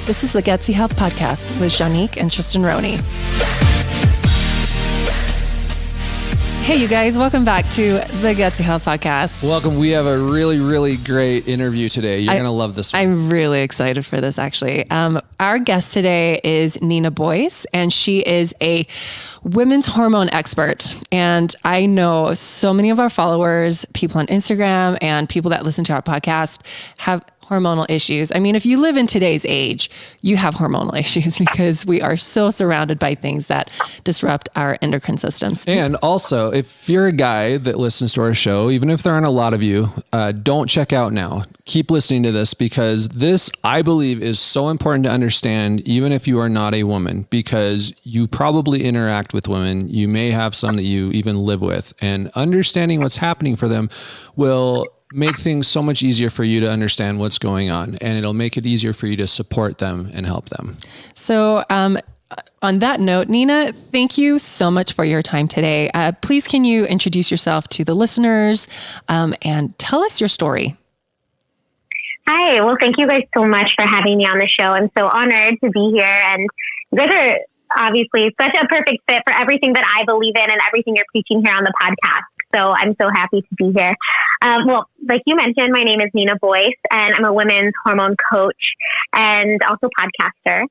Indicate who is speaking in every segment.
Speaker 1: This is the Gutsy Health Podcast with Janique and Tristan Roney. Hey, you guys, welcome back to the Gutsy Health Podcast.
Speaker 2: Welcome. We have a really, really great interview today. You're going to love this one.
Speaker 1: I'm really excited for this, actually. Our guest today is Nina Boyce, and she is a women's hormone expert. And I know so many of our followers, people on Instagram, and people that listen to our podcast have hormonal issues. I mean, if you live in today's age, you have hormonal issues because we are so surrounded by things that disrupt our endocrine systems.
Speaker 2: And also, if you're a guy that listens to our show, even if there aren't a lot of you, don't check out now. Keep listening to this because this, I believe, is so important to understand, even if you are not a woman, because you probably interact with women. You may have some that you even live with, and understanding what's happening for them will make things so much easier for you to understand what's going on, and it'll make it easier for you to support them and help them.
Speaker 1: So, on that note, Nina, thank you so much for your time today. Please, can you introduce yourself to the listeners and tell us your story?
Speaker 3: Hi. Well, thank you guys so much for having me on the show. I'm so honored to be here, and you guys are obviously such a perfect fit for everything that I believe in and everything you're preaching here on the podcast. So I'm so happy to be here. Well, like you mentioned, my name is Nina Boyce, and I'm a women's hormone coach and also podcaster.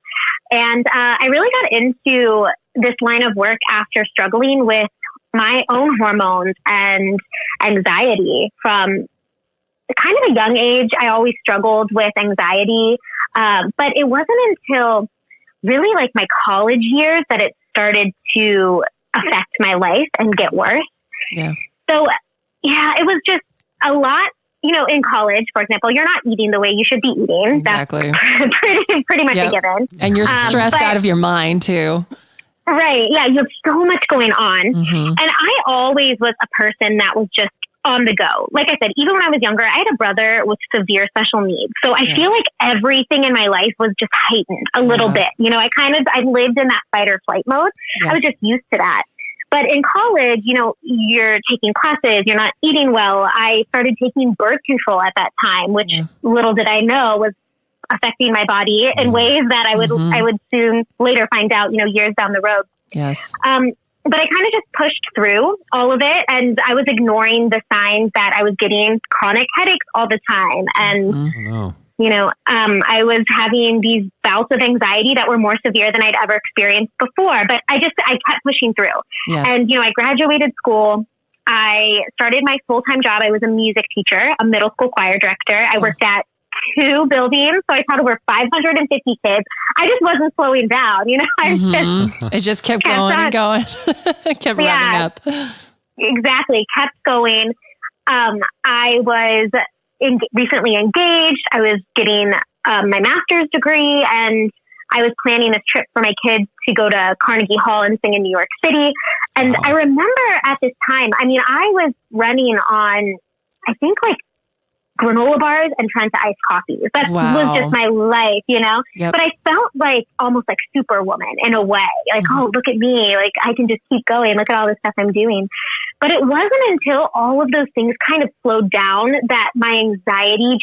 Speaker 3: And I really got into this line of work after struggling with my own hormones and anxiety from kind of a young age. I always struggled with anxiety, but it wasn't until really like my college years that it started to affect my life and get worse.
Speaker 1: Yeah.
Speaker 3: So, yeah, it was just a lot, you know, in college, for example, you're not eating the way you should be eating.
Speaker 1: Exactly.
Speaker 3: That's pretty much a given.
Speaker 1: And you're stressed out of your mind too.
Speaker 3: Right. Yeah. You have so much going on. Mm-hmm. And I always was a person that was just on the go. Like I said, even when I was younger, I had a brother with severe special needs. So I feel like everything in my life was just heightened a little bit. You know, I lived in that fight or flight mode. I was just used to that. But in college, you know, you're taking classes, you're not eating well. I started taking birth control at that time, which little did I know was affecting my body in ways that I would soon later find out, you know, years down the road.
Speaker 1: Yes.
Speaker 3: But I kind of just pushed through all of it, and I was ignoring the signs that I was getting chronic headaches all the time. And you know, I was having these bouts of anxiety that were more severe than I'd ever experienced before, but I kept pushing through. Yes. And, you know, I graduated school. I started my full-time job. I was a music teacher, a middle school choir director. I worked at 2 buildings, so I taught over 550 kids. I just wasn't slowing down, you know,
Speaker 1: it just kept going and going, kept revving up.
Speaker 3: Exactly. Kept going. I was recently engaged. I was getting my master's degree, and I was planning this trip for my kids to go to Carnegie Hall and sing in New York City. And I remember at this time, I mean, I was running on, I think like granola bars and Trenta iced coffees. That was just my life, you know? Yep. But I felt like almost like Superwoman in a way. Like, oh, look at me. Like, I can just keep going. Look at all the stuff I'm doing. But it wasn't until all of those things kind of slowed down that my anxiety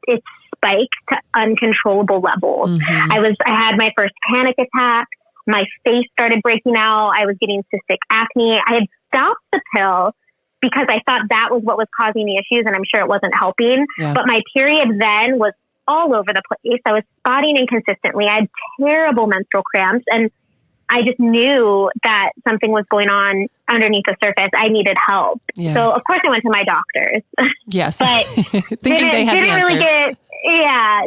Speaker 3: it spiked to uncontrollable levels. I had my first panic attack. My face started breaking out. I was getting cystic acne. I had stopped the pill because I thought that was what was causing the issues, and I'm sure it wasn't helping. Yeah. But my period then was all over the place. I was spotting inconsistently. I had terrible menstrual cramps, and I just knew that something was going on underneath the surface. I needed help. Yeah. So, of course, I went to my doctors.
Speaker 1: Yes.
Speaker 3: But
Speaker 1: thinking they had the answers.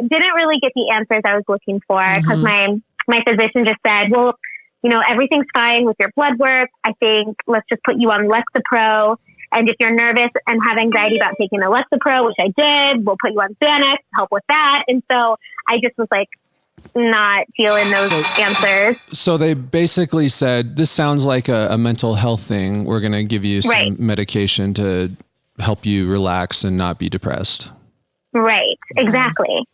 Speaker 3: Didn't really get the answers I was looking for, because my physician just said, well, you know, everything's fine with your blood work. I think let's just put you on Lexapro. And if you're nervous and have anxiety about taking the Lexapro, which I did, we'll put you on Xanax to help with that. And so I just was like, not feeling those answers.
Speaker 2: So they basically said, this sounds like a mental health thing. We're going to give you some medication to help you relax and not be depressed.
Speaker 3: Right. Exactly.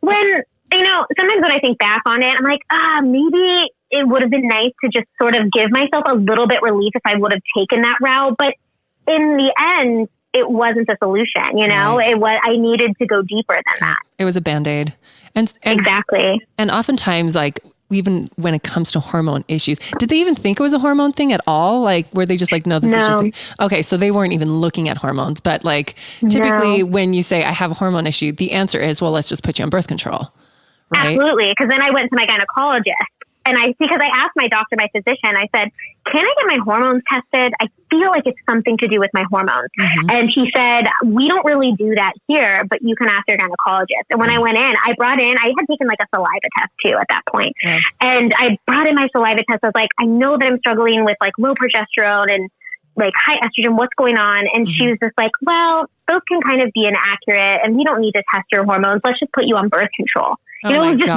Speaker 3: When, you know, sometimes when I think back on it, I'm like, maybe it would have been nice to just sort of give myself a little bit relief if I would have taken that route. But in the end, it wasn't the solution, you know, I needed to go deeper than that.
Speaker 1: It was a Band-Aid. And
Speaker 3: exactly.
Speaker 1: And oftentimes, like, even when it comes to hormone issues, did they even think it was a hormone thing at all? Like, were they just like, no, this is just okay. So they weren't even looking at hormones, but like typically when you say I have a hormone issue, the answer is, well, let's just put you on birth control. Right?
Speaker 3: Absolutely. Cause then I went to my gynecologist and because I asked my doctor, my physician, I said, can I get my hormones tested? I feel like it's something to do with my hormones. And he said, we don't really do that here, but you can ask your gynecologist. And when I went in, I had taken like a saliva test too at that point. And I brought in my saliva test. I was like, I know that I'm struggling with like low progesterone and like high estrogen. What's going on? And she was just like, well, those can kind of be inaccurate and we don't need to test your hormones. Let's just put you on birth control. It was just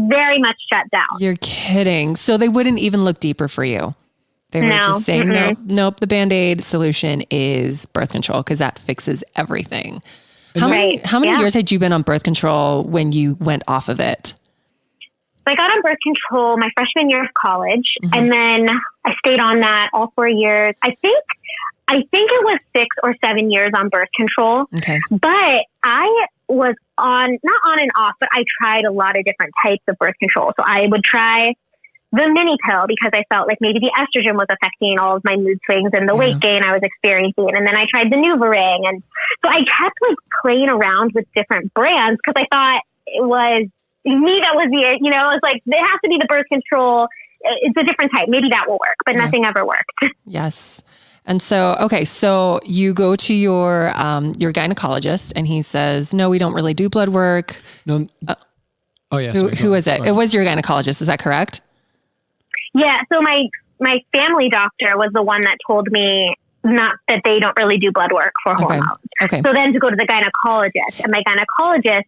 Speaker 3: very much shut down.
Speaker 1: You're kidding. So they wouldn't even look deeper for you. They were just saying, nope, the Band-Aid solution is birth control because that fixes everything. How many years had you been on birth control when you went off of it?
Speaker 3: So I got on birth control my freshman year of college, and then I stayed on that all 4 years. I think it was 6 or 7 years on birth control, but I was not on and off, but I tried a lot of different types of birth control. So I would try the mini pill because I felt like maybe the estrogen was affecting all of my mood swings and the weight gain I was experiencing. And then I tried the NuvaRing. And so I kept like playing around with different brands because I thought it was me that was the, you know, it was like, it has to be the birth control. It's a different type. Maybe that will work, but nothing ever worked.
Speaker 1: Yes. And so, okay, so you go to your gynecologist and he says, no, we don't really do blood work.
Speaker 2: No.
Speaker 1: Who is it? It was your gynecologist. Is that correct?
Speaker 3: Yeah. So my family doctor was the one that told me not that they don't really do blood work for hormones.
Speaker 1: Okay.
Speaker 3: So then to go to the gynecologist, and my gynecologist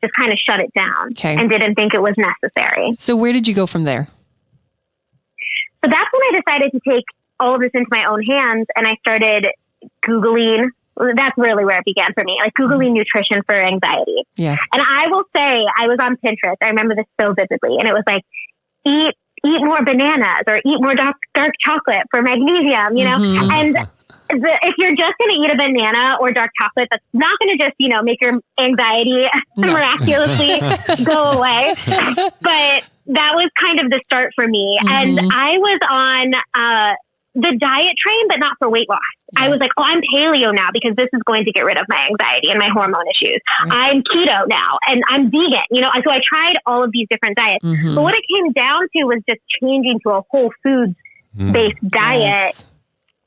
Speaker 3: just kind of shut it down and didn't think it was necessary.
Speaker 1: So where did you go from there?
Speaker 3: So that's when I decided to take all of this into my own hands, and I started Googling. That's really where it began for me, like Googling nutrition for anxiety. Yeah. And I will say I was on Pinterest. I remember this so vividly. And it was like, eat more bananas or eat more dark chocolate for magnesium, you know? And if you're just going to eat a banana or dark chocolate, that's not going to just, you know, make your anxiety miraculously go away. But that was kind of the start for me. And I was on the diet train, but not for weight loss. I was like, oh, I'm paleo now because this is going to get rid of my anxiety and my hormone issues. I'm keto now and I'm vegan, you know? So I tried all of these different diets. But what it came down to was just changing to a whole foods based diet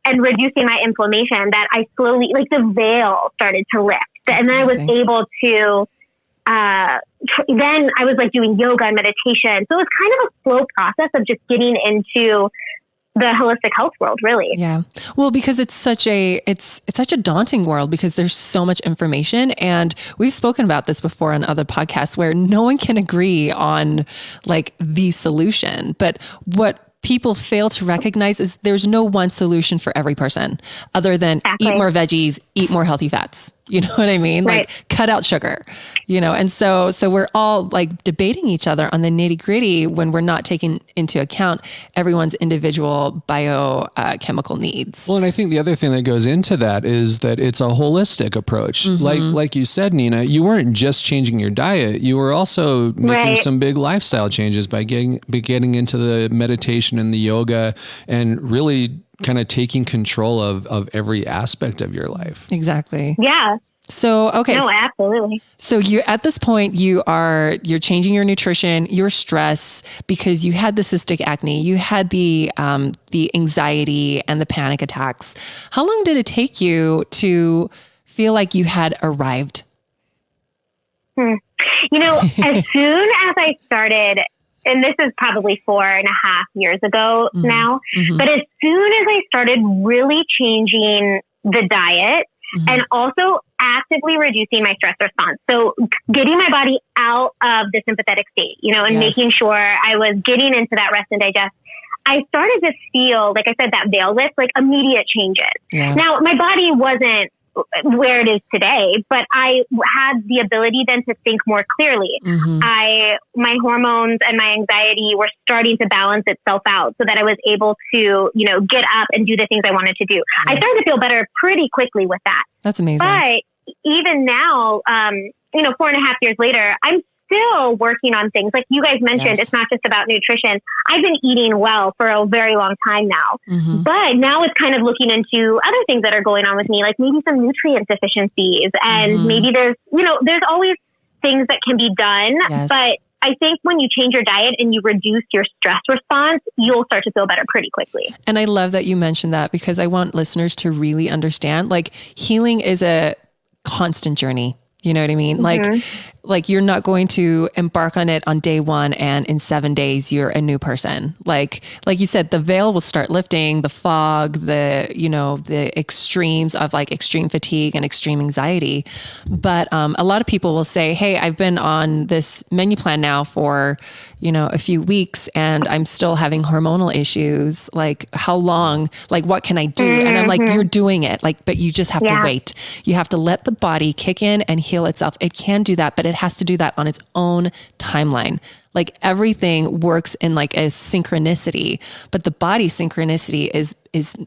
Speaker 3: and reducing my inflammation, that I slowly, like the veil started to lift. And then I was able to, then I was like doing yoga and meditation. So it was kind of a slow process of just getting into the holistic health world, really.
Speaker 1: Yeah. Well, because it's such a daunting world because there's so much information, and we've spoken about this before on other podcasts where no one can agree on like the solution. But what people fail to recognize is there's no one solution for every person other than eat more veggies, eat more healthy fats. You know what I mean? Like cut out sugar, you know? And so we're all like debating each other on the nitty gritty when we're not taking into account everyone's individual biochemical needs.
Speaker 2: Well, and I think the other thing that goes into that is that it's a holistic approach. Like you said, Nina, you weren't just changing your diet. You were also making some big lifestyle changes by getting into the meditation and the yoga and really kind of taking control of every aspect of your life.
Speaker 1: Exactly.
Speaker 3: Yeah.
Speaker 1: So, okay.
Speaker 3: No, absolutely.
Speaker 1: So you, at this point, you're changing your nutrition, your stress, because you had the cystic acne, you had the anxiety and the panic attacks. How long did it take you to feel like you had arrived?
Speaker 3: You know, as soon as I started, and this is probably 4.5 years ago now, but as soon as I started really changing the diet and also actively reducing my stress response. So getting my body out of the sympathetic state, you know, and making sure I was getting into that rest and digest, I started to feel, like I said, that veil lift, like immediate changes. Now, my body wasn't where it is today, but I had the ability then to think more clearly. My hormones and my anxiety were starting to balance itself out so that I was able to, get up and do the things I wanted to do. Yes. I started to feel better pretty quickly with that.
Speaker 1: That's amazing.
Speaker 3: But even now, 4.5 years later, I'm still working on things. Like you guys mentioned, yes. It's not just about nutrition. I've been eating well for a very long time now, but now it's kind of looking into other things that are going on with me, like maybe some nutrient deficiencies, and maybe there's always things that can be done, yes. But I think when you change your diet and you reduce your stress response, you'll start to feel better pretty quickly.
Speaker 1: And I love that you mentioned that, because I want listeners to really understand, like, healing is a constant journey. You know what I mean? Like you're not going to embark on it on day one and in 7 days you're a new person. Like you said, the veil will start lifting, the fog, the extremes of like extreme fatigue and extreme anxiety. But a lot of people will say, hey, I've been on this menu plan now for, a few weeks and I'm still having hormonal issues. Like how long, like what can I do? And I'm like, you're doing it. Like, but you just have to wait. You have to let the body kick in and heal itself. It can do that, but it has to do that on its own timeline. Like everything works in like a synchronicity, but the body synchronicity is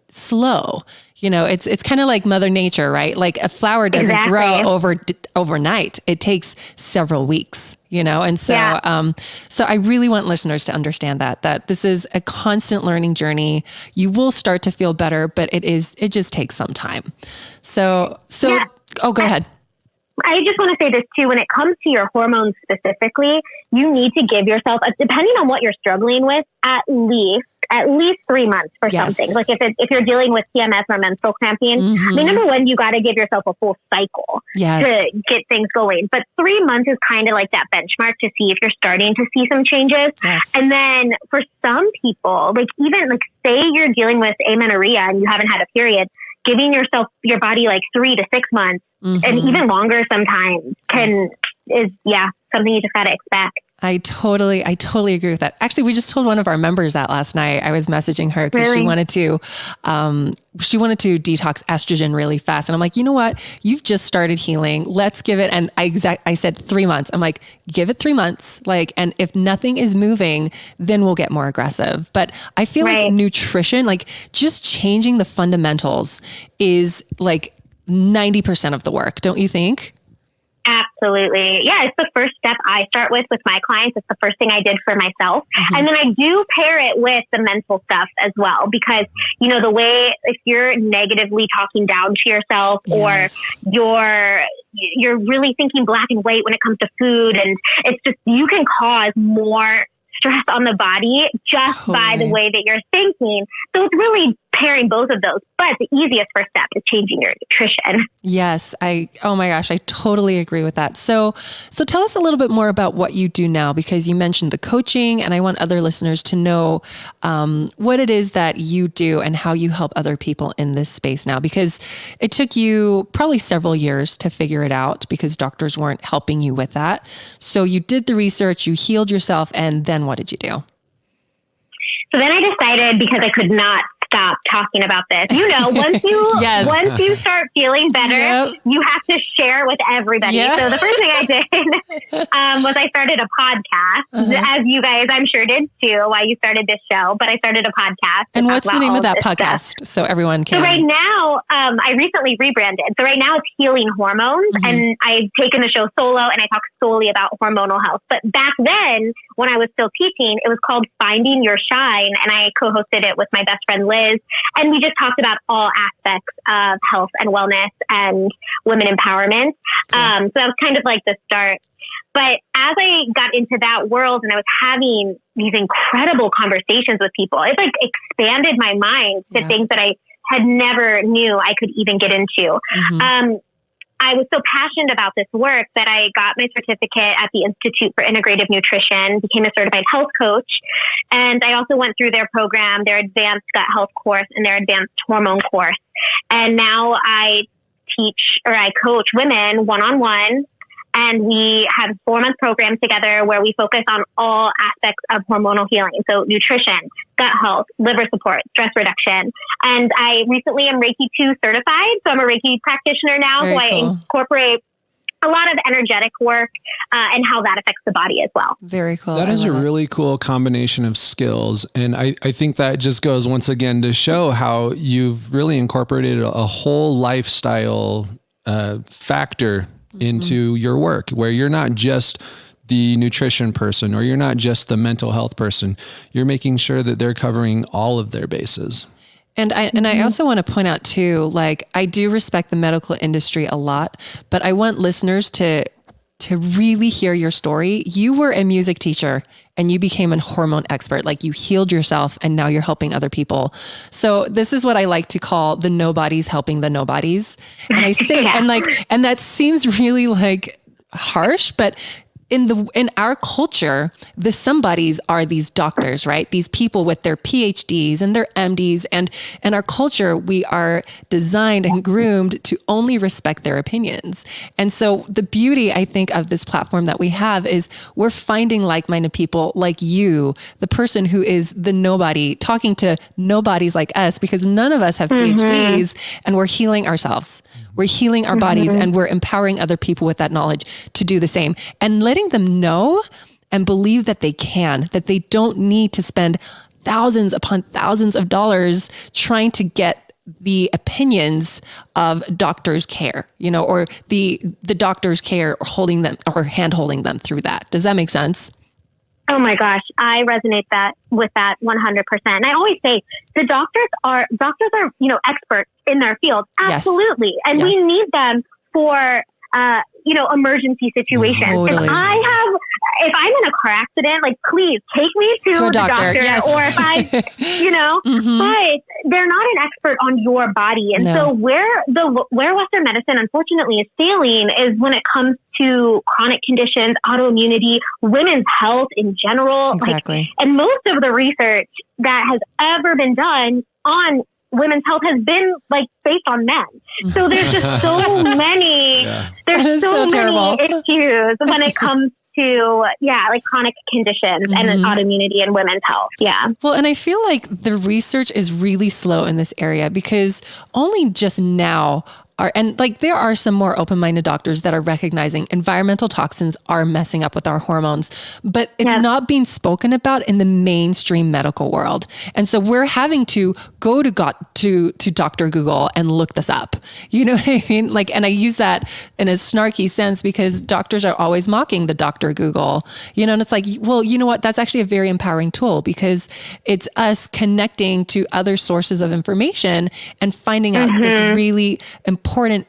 Speaker 1: slow. It's kind of like Mother Nature, right? Like a flower doesn't grow overnight. It takes several weeks, And so, so I really want listeners to understand that this is a constant learning journey. You will start to feel better, but it just takes some time. Go ahead.
Speaker 3: I just want to say this too. When it comes to your hormones specifically, you need to give yourself, depending on what you're struggling with, at least 3 months for something. Like if you're dealing with PMS or menstrual cramping, I mean, number one, you got to give yourself a full cycle to get things going. But 3 months is kind of like that benchmark to see if you're starting to see some changes. Yes. And then for some people, like even like say you're dealing with amenorrhea and you haven't had a period, giving your body like 3 to 6 months and even longer sometimes is something you just got to expect.
Speaker 1: I totally agree with that. Actually, we just told one of our members that last night. I was messaging her because she wanted to detox estrogen really fast. And I'm like, you know what? You've just started healing. Let's give it. And I said 3 months. I'm like, give it 3 months. Like, and if nothing is moving, then we'll get more aggressive. But I feel like nutrition, like just changing the fundamentals is like 90% of the work. Don't you think?
Speaker 3: Absolutely. Yeah, it's the first step I start with my clients. It's the first thing I did for myself. And then I do pair it with the mental stuff as well, because, the way if you're negatively talking down to yourself or you're really thinking black and white when it comes to food, and it's just, you can cause more stress on the body just by the way that you're thinking. So it's really pairing both of those. But the easiest first step is changing your nutrition.
Speaker 1: Yes. Oh my gosh, I totally agree with that. So tell us a little bit more about what you do now, because you mentioned the coaching, and I want other listeners to know what it is that you do and how you help other people in this space now, because it took you probably several years to figure it out because doctors weren't helping you with that. So you did the research, you healed yourself, and then what did you do?
Speaker 3: So then I decided, because I could not stop talking about this. Once you start feeling better, you have to share with everybody. So the first thing I did was I started a podcast, as you guys, I'm sure, did too, while you started this show. But I started a podcast.
Speaker 1: And what's the name of that podcast? So everyone can.
Speaker 3: So right now, I recently rebranded. So right now it's Healing Hormones, and I've taken the show solo, and I talk solely about hormonal health. But back then, when I was still teaching, it was called Finding Your Shine, and I co-hosted it with my best friend Liz. And we just talked about all aspects of health and wellness and women empowerment. So that was kind of like the start. But as I got into that world and I was having these incredible conversations with people, it like expanded my mind to things that I had never knew I could even get into. I was so passionate about this work that I got my certificate at the Institute for Integrative Nutrition, became a certified health coach. And I also went through their program, their advanced gut health course and their advanced hormone course. And now I coach women one-on-one And we have 4-month programs together where we focus on all aspects of hormonal healing. So nutrition, gut health, liver support, stress reduction. And I recently am Reiki 2 certified. So I'm a Reiki practitioner now.
Speaker 1: Very
Speaker 3: so I
Speaker 1: cool.
Speaker 3: incorporate a lot of energetic work and how that affects the body as well.
Speaker 1: Very cool.
Speaker 2: That is a really cool combination of skills. And I think that just goes once again to show how you've really incorporated a whole lifestyle factor into your work, where you're not just the nutrition person or you're not just the mental health person. You're making sure that they're covering all of their bases.
Speaker 1: And I also want to point out too, like, I do respect the medical industry a lot, but I want listeners to really hear your story. You were a music teacher and you became a hormone expert. Like, you healed yourself and now you're helping other people. So this is what I like to call the nobodies helping the nobodies. And I say, and that seems really like harsh, but in our culture, the somebodies are these doctors, right? These people with their PhDs and their MDs, and in our culture, we are designed and groomed to only respect their opinions. And so the beauty, I think, of this platform that we have is we're finding like-minded people like you, the person who is the nobody, talking to nobodies like us, because none of us have PhDs, and we're healing ourselves. We're healing our bodies, and we're empowering other people with that knowledge to do the same, and letting them know and believe that they can, that they don't need to spend thousands upon thousands of dollars trying to get the opinions of doctors' care, or the doctor's care, or holding them or hand holding them through that. Does that make sense?
Speaker 3: Oh my gosh, I resonate with that 100%. And I always say the doctors are, experts in their field. Absolutely. Yes. And we need them for, emergency situations.
Speaker 1: Totally.
Speaker 3: If I'm in a car accident, like, please take me to
Speaker 1: a
Speaker 3: the doctor.
Speaker 1: Yes.
Speaker 3: Or if I, but they're not an expert on your body. And so where Western medicine unfortunately is failing is when it comes to chronic conditions, autoimmunity, women's health in general.
Speaker 1: Exactly.
Speaker 3: And most of the research that has ever been done on women's health has been based on men. So there's just so many, there's so many issues when it comes to, chronic conditions and autoimmunity in women's health. Yeah.
Speaker 1: Well, and I feel like the research is really slow in this area because only just now there are some more open-minded doctors that are recognizing environmental toxins are messing up with our hormones, but it's not being spoken about in the mainstream medical world. And so we're having to go to Dr. Google and look this up. You know what I mean? And I use that in a snarky sense because doctors are always mocking the Dr. Google, and it's like, well, you know what? That's actually a very empowering tool because it's us connecting to other sources of information and finding out this really important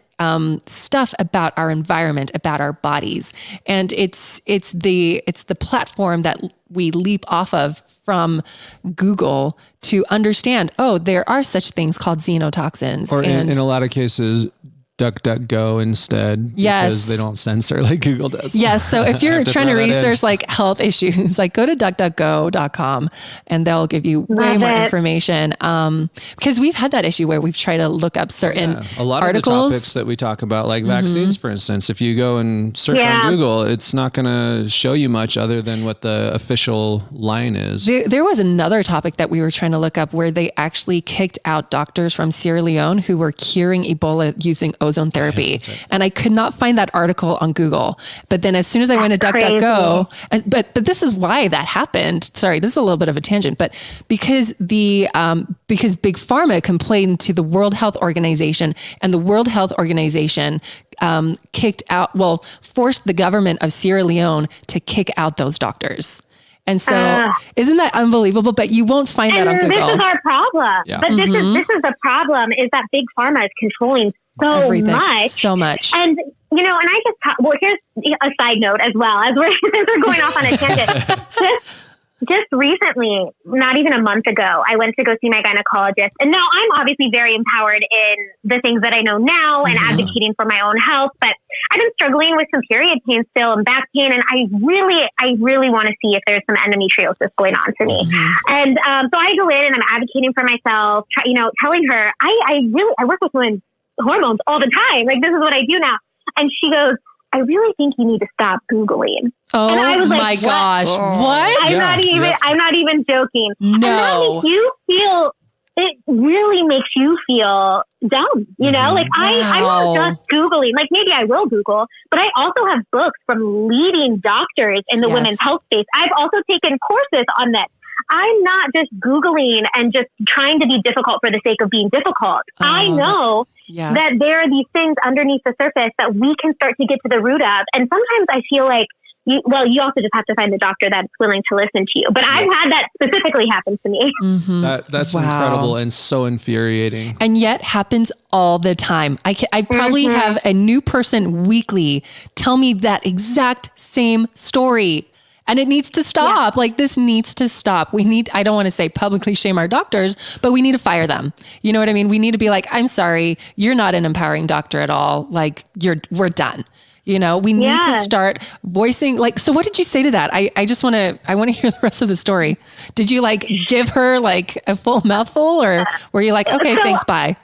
Speaker 1: stuff about our environment, about our bodies. And it's the platform that we leap off of from Google to understand, there are such things called xenotoxins.
Speaker 2: Or in a lot of cases, DuckDuckGo instead, because they don't censor like Google does.
Speaker 1: Yes. So if you're trying to research health issues, go to duckduckgo.com and they'll give you way more information. Because we've had that issue where we've tried to look up certain
Speaker 2: a lot
Speaker 1: articles.
Speaker 2: Of the topics that we talk about, like vaccines, for instance, if you go and search on Google, it's not going to show you much other than what the official line is.
Speaker 1: There was another topic that we were trying to look up where they actually kicked out doctors from Sierra Leone who were curing Ebola using ozone therapy. Right. And I could not find that article on Google. But then as soon as I went to DuckDuckGo, but this is why that happened. Sorry, this is a little bit of a tangent, but because Big Pharma complained to the World Health Organization, and the World Health Organization forced the government of Sierra Leone to kick out those doctors. And so isn't that unbelievable? But you won't find that on Google.
Speaker 3: This is our problem. Yeah. But this is the problem, is that Big Pharma is controlling so much. And, and I here's a side note as well, as we're going off on a tangent. Just recently, not even a month ago, I went to go see my gynecologist. And now I'm obviously very empowered in the things that I know now and advocating for my own health. But I've been struggling with some period pain still and back pain. And I really want to see if there's some endometriosis going on for me. And so I go in and I'm advocating for myself, telling her, I work with women's hormones all the time. This is what I do now. And she goes, I really think you need to stop Googling.
Speaker 1: Oh
Speaker 3: and I was
Speaker 1: my
Speaker 3: like,
Speaker 1: gosh. What?
Speaker 3: I'm not even joking.
Speaker 1: No.
Speaker 3: And that makes you feel, it really makes you feel dumb. You know, like I'm not just Googling, like maybe I will Google, but I also have books from leading doctors in the women's health space. I've also taken courses on this. I'm not just Googling and just trying to be difficult for the sake of being difficult. I know that there are these things underneath the surface that we can start to get to the root of. And sometimes I feel like, you also just have to find the doctor that's willing to listen to you. But I've had that specifically happen to me.
Speaker 1: Mm-hmm.
Speaker 2: That's incredible and so infuriating.
Speaker 1: And yet happens all the time. I probably have a new person weekly tell me that exact same story. And it needs to stop. Like this needs to stop. I don't want to say publicly shame our doctors, but we need to fire them. You know what I mean? We need to be like, I'm sorry, you're not an empowering doctor at all. Like we're done. You know, we need to start voicing so what did you say to that? I want to hear the rest of the story. Did you give her a full mouthful or were you like, okay, thanks, bye?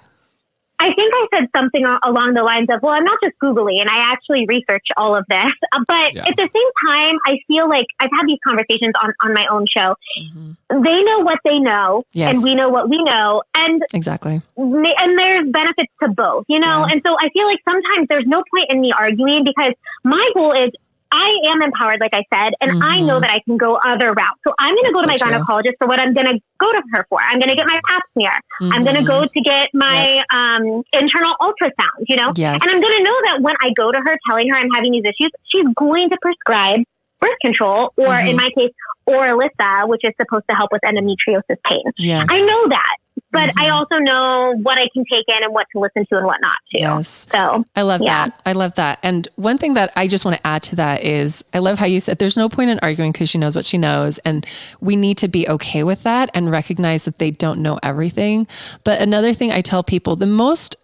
Speaker 3: I think I said something along the lines of, well, I'm not just Googling and I actually research all of this. But at the same time, I feel like I've had these conversations on my own show. Mm-hmm. They know what they know and we know what we know. And
Speaker 1: exactly.
Speaker 3: And there's benefits to both, you know? And so I feel like sometimes there's no point in me arguing because my goal is I am empowered, like I said, and I know that I can go other routes. So I'm going to go to my gynecologist for what I'm going to go to her for. I'm going to get my pap smear. I'm going to go to get my internal ultrasound, you know?
Speaker 1: Yes.
Speaker 3: And I'm going to know that when I go to her telling her I'm having these issues, she's going to prescribe birth control or in my case, Orilissa, which is supposed to help with endometriosis pain. Yeah. I know that. But I also know what I can take in and what to listen to and what not to.
Speaker 1: Yes.
Speaker 3: So
Speaker 1: I love that. I love that. And one thing that I just want to add to that is I love how you said there's no point in arguing because she knows what she knows. And we need to be okay with that and recognize that they don't know everything. But another thing I tell people, the most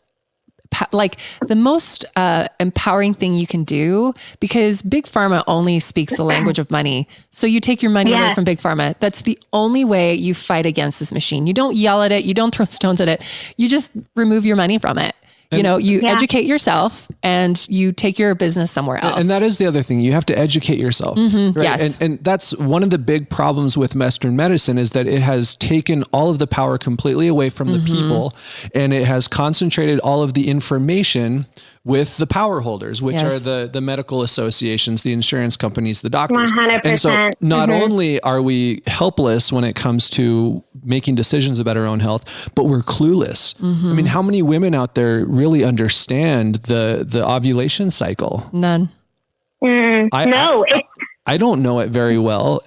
Speaker 1: empowering thing you can do, because Big Pharma only speaks the language of money. So you take your money away from Big Pharma. That's the only way you fight against this machine. You don't yell at it. You don't throw stones at it. You just remove your money from it. You educate yourself and you take your business somewhere else.
Speaker 2: And that is the other thing. You have to educate yourself. Right?
Speaker 1: Yes.
Speaker 2: And that's one of the big problems with Western medicine is that it has taken all of the power completely away from the people and it has concentrated all of the information with the power holders, which are the medical associations, the insurance companies, the doctors.
Speaker 3: 100%.
Speaker 2: And so not only are we helpless when it comes to making decisions about our own health, but we're clueless. I mean, how many women out there really understand the ovulation cycle?
Speaker 1: None.
Speaker 2: I don't know it very well,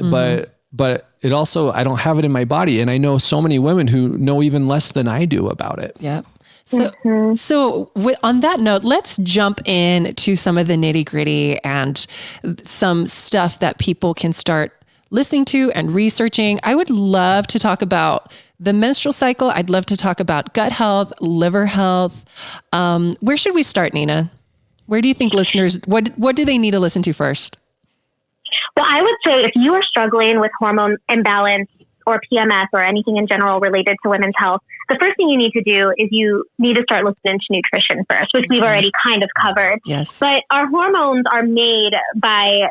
Speaker 2: but it also, I don't have it in my body. And I know so many women who know even less than I do about it.
Speaker 1: Yeah. So on that note, let's jump into some of the nitty gritty and some stuff that people can start listening to and researching. I would love to talk about the menstrual cycle. I'd love to talk about gut health, liver health. Where should we start, Nina? Where do you think listeners, what do they need to listen to first?
Speaker 3: Well, I would say if you are struggling with hormone imbalance or PMS or anything in general related to women's health, the first thing you need to do is you need to start looking into nutrition first, which we've already kind of covered.
Speaker 1: Yes.
Speaker 3: But our hormones are made by,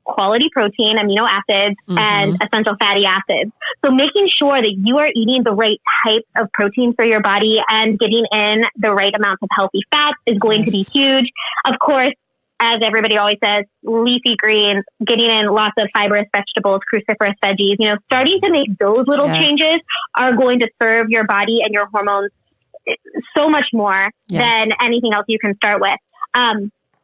Speaker 3: quality protein, amino acids, and essential fatty acids. So making sure that you are eating the right type of protein for your body and getting in the right amounts of healthy fats is going to be huge. Of course, as everybody always says, leafy greens, getting in lots of fibrous vegetables, cruciferous veggies, starting to make those little changes are going to serve your body and your hormones so much more than anything else you can start with.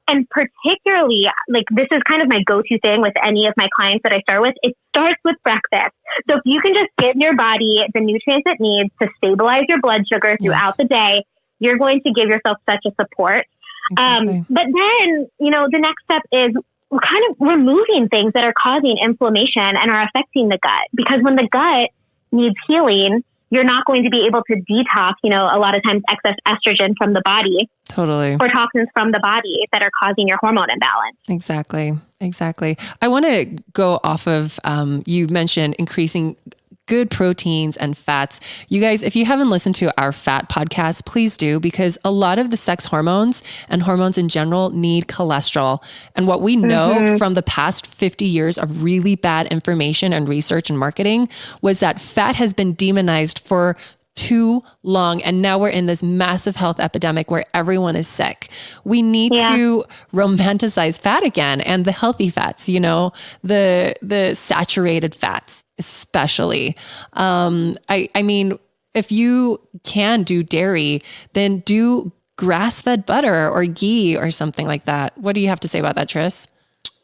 Speaker 3: And particularly, this is kind of my go-to thing with any of my clients that I start with. It starts with breakfast. So if you can just give your body the nutrients it needs to stabilize your blood sugar throughout the day, you're going to give yourself such a support. Exactly. But then, the next step is kind of removing things that are causing inflammation and are affecting the gut. Because when the gut needs healing, you're not going to be able to detox, a lot of times excess estrogen from the body.
Speaker 1: Totally.
Speaker 3: Or toxins from the body that are causing your hormone imbalance.
Speaker 1: Exactly. I want to go off of, you mentioned increasing good proteins and fats. You guys, if you haven't listened to our fat podcast, please do, because a lot of the sex hormones and hormones in general need cholesterol. And what we know from the past 50 years of really bad information and research and marketing was that fat has been demonized for too long. And now we're in this massive health epidemic where everyone is sick. We need to romanticize fat again, and the healthy fats, you know, the saturated fats, especially. I mean, if you can do dairy, then do grass-fed butter or ghee or something like that. What do you have to say about that, Tris?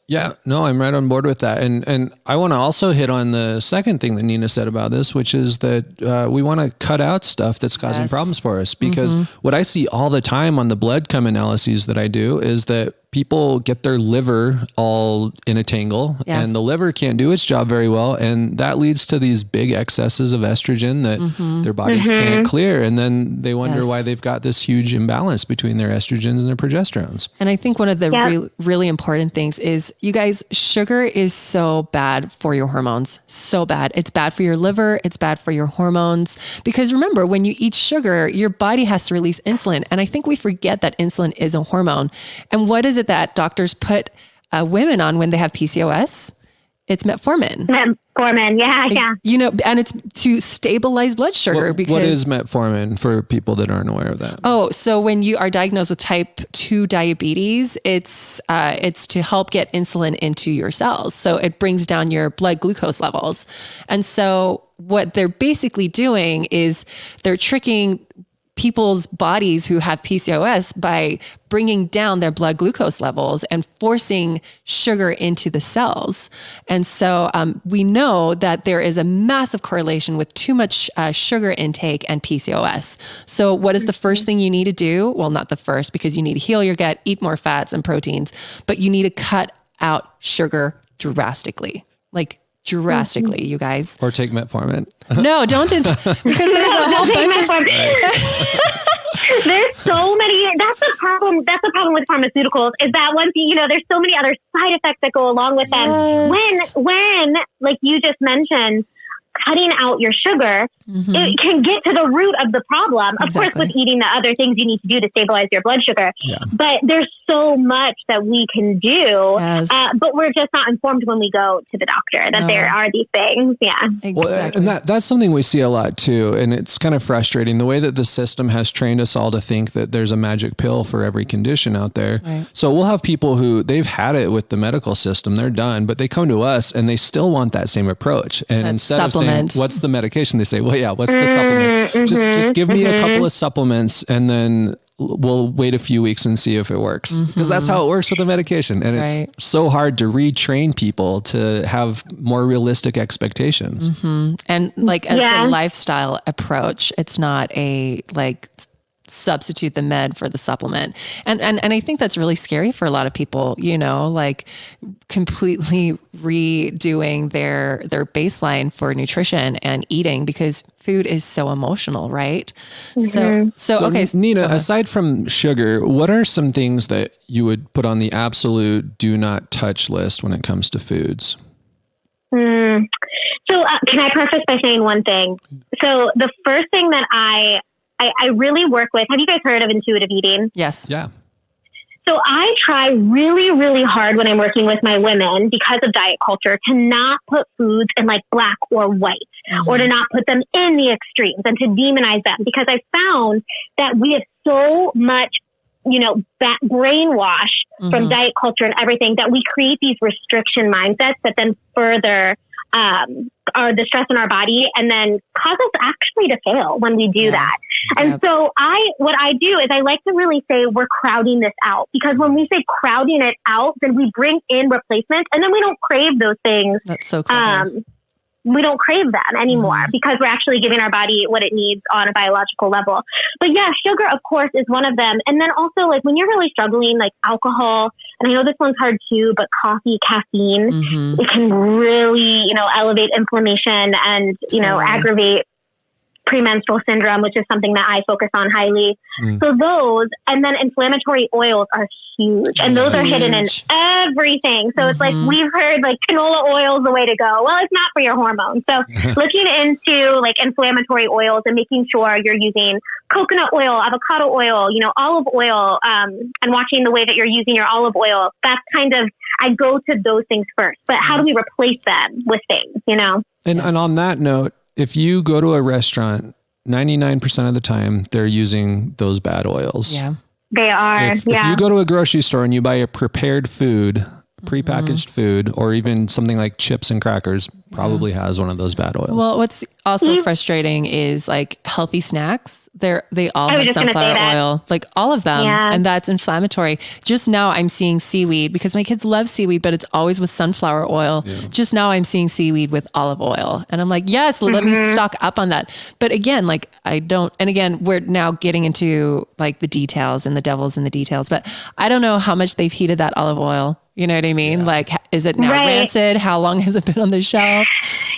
Speaker 2: Yeah, no, I'm right on board with that. And I want to also hit on the second thing that Nina said about this, which is that we want to cut out stuff that's causing problems for us. Because what I see all the time on the blood chem analyses that I do is that people get their liver all in a tangle and the liver can't do its job very well. And that leads to these big excesses of estrogen that their bodies can't clear. And then they wonder why they've got this huge imbalance between their estrogens and their progesterones.
Speaker 1: And I think one of the really important things is, you guys, sugar is so bad for your hormones. So bad. It's bad for your liver. It's bad for your hormones. Because remember, when you eat sugar, your body has to release insulin. And I think we forget that insulin is a hormone. And what is it that doctors put women on when they have PCOS? It's metformin.
Speaker 3: Metformin, yeah.
Speaker 1: You know, and it's to stabilize blood sugar. Because
Speaker 2: what is metformin for people that aren't aware of that?
Speaker 1: Oh, so when you are diagnosed with type 2 diabetes, it's to help get insulin into your cells. So it brings down your blood glucose levels. And so what they're basically doing is they're tricking people's bodies who have PCOS by bringing down their blood glucose levels and forcing sugar into the cells. And so we know that there is a massive correlation with too much sugar intake and PCOS. So what is the first thing you need to do? Well, not the first, because you need to heal your gut, eat more fats and proteins, but you need to cut out sugar drastically. Like drastically, you guys.
Speaker 2: Or take metformin.
Speaker 1: No, don't, because there's a whole bunch of...
Speaker 3: There's so many, that's the problem with pharmaceuticals, is that once there's so many other side effects that go along with them. When, like you just mentioned, cutting out your sugar, it can get to the root of the problem. Of course, with eating the other things you need to do to stabilize your blood sugar. Yeah. But there's so much that we can do, but we're just not informed when we go to the doctor that there are these things. Yeah.
Speaker 1: Exactly.
Speaker 2: Well, and that's something we see a lot too. And it's kind of frustrating the way that the system has trained us all to think that there's a magic pill for every condition out there. Right. So we'll have people who they've had it with the medical system, they're done, but they come to us and they still want that same approach. And instead of saying, what's the medication? They say, well, yeah, what's the supplement? Just give me a couple of supplements and then we'll wait a few weeks and see if it works. Because that's how it works with the medication. And it's so hard to retrain people to have more realistic expectations.
Speaker 1: And like, it's a lifestyle approach. It's not a substitute the med for the supplement. And I think that's really scary for a lot of people, like completely redoing their baseline for nutrition and eating, because food is so emotional, right? So okay.
Speaker 2: Nina, aside from sugar, what are some things that you would put on the absolute do not touch list when it comes to foods?
Speaker 3: So can I preface by saying one thing? So the first thing that I really work with, have you guys heard of intuitive eating?
Speaker 1: Yes.
Speaker 2: Yeah.
Speaker 3: So I try really, really hard when I'm working with my women, because of diet culture, to not put foods in like black or white, or to not put them in the extremes and to demonize them, because I found that we have so much, brainwash from diet culture and everything, that we create these restriction mindsets that then further are the stress in our body and then cause us actually to fail when we do that. And so what I do is I like to really say we're crowding this out, because when we say crowding it out, then we bring in replacements and then we don't crave those things.
Speaker 1: That's so clever.
Speaker 3: We don't crave them anymore because we're actually giving our body what it needs on a biological level. But yeah, sugar, of course, is one of them. And then also, like, when you're really struggling, like alcohol, and I know this one's hard too, but coffee, caffeine, it can really, elevate inflammation and, aggravate premenstrual syndrome, which is something that I focus on highly. So those, and then inflammatory oils are huge, and those are hidden in everything. So it's like, we've heard like canola oil is the way to go. Well, it's not for your hormones. So looking into like inflammatory oils and making sure you're using coconut oil, avocado oil, olive oil, and watching the way that you're using your olive oil. That's kind of, I go to those things first, but how do we replace them with things,
Speaker 2: And on that note, if you go to a restaurant, 99% of the time they're using those bad oils.
Speaker 1: Yeah.
Speaker 3: They are.
Speaker 2: If you go to a grocery store and you buy a prepared food, prepackaged food, or even something like chips and crackers, probably has one of those bad oils.
Speaker 1: Well, what's also frustrating is like healthy snacks. They all have sunflower oil, like all of them. Yeah. And that's inflammatory. Just now I'm seeing seaweed because my kids love seaweed, but it's always with sunflower oil. Yeah. Just now I'm seeing seaweed with olive oil. And I'm like, yes, let me stock up on that. But again, like I don't, and again, we're now getting into like the details and the devil's in the details, but I don't know how much they've heated that olive oil. You know what I mean? Yeah. Like, is it now rancid? How long has it been on the shelf?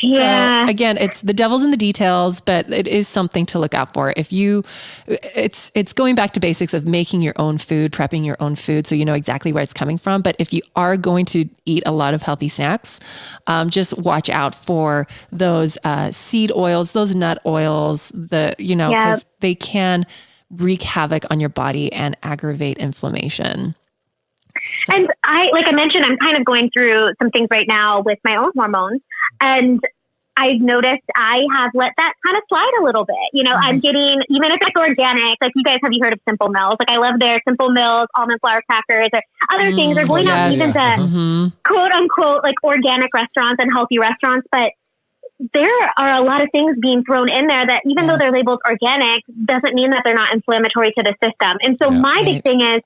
Speaker 1: Yeah. So again, it's the devil's in the details, but it is something to look out for. If you, it's going back to basics of making your own food, prepping your own food, so you know exactly where it's coming from. But if you are going to eat a lot of healthy snacks, just watch out for those seed oils, those nut oils, because they can wreak havoc on your body and aggravate inflammation. So.
Speaker 3: And like I mentioned, I'm kind of going through some things right now with my own hormones, and I've noticed I have let that kind of slide a little bit. I'm getting, even if it's organic, like you guys, have you heard of Simple Mills? Like I love their Simple Mills, almond flour crackers, or other things. They're going out even to quote unquote, like organic restaurants and healthy restaurants. But there are a lot of things being thrown in there that even though they're labeled organic, doesn't mean that they're not inflammatory to the system. And so my big thing is,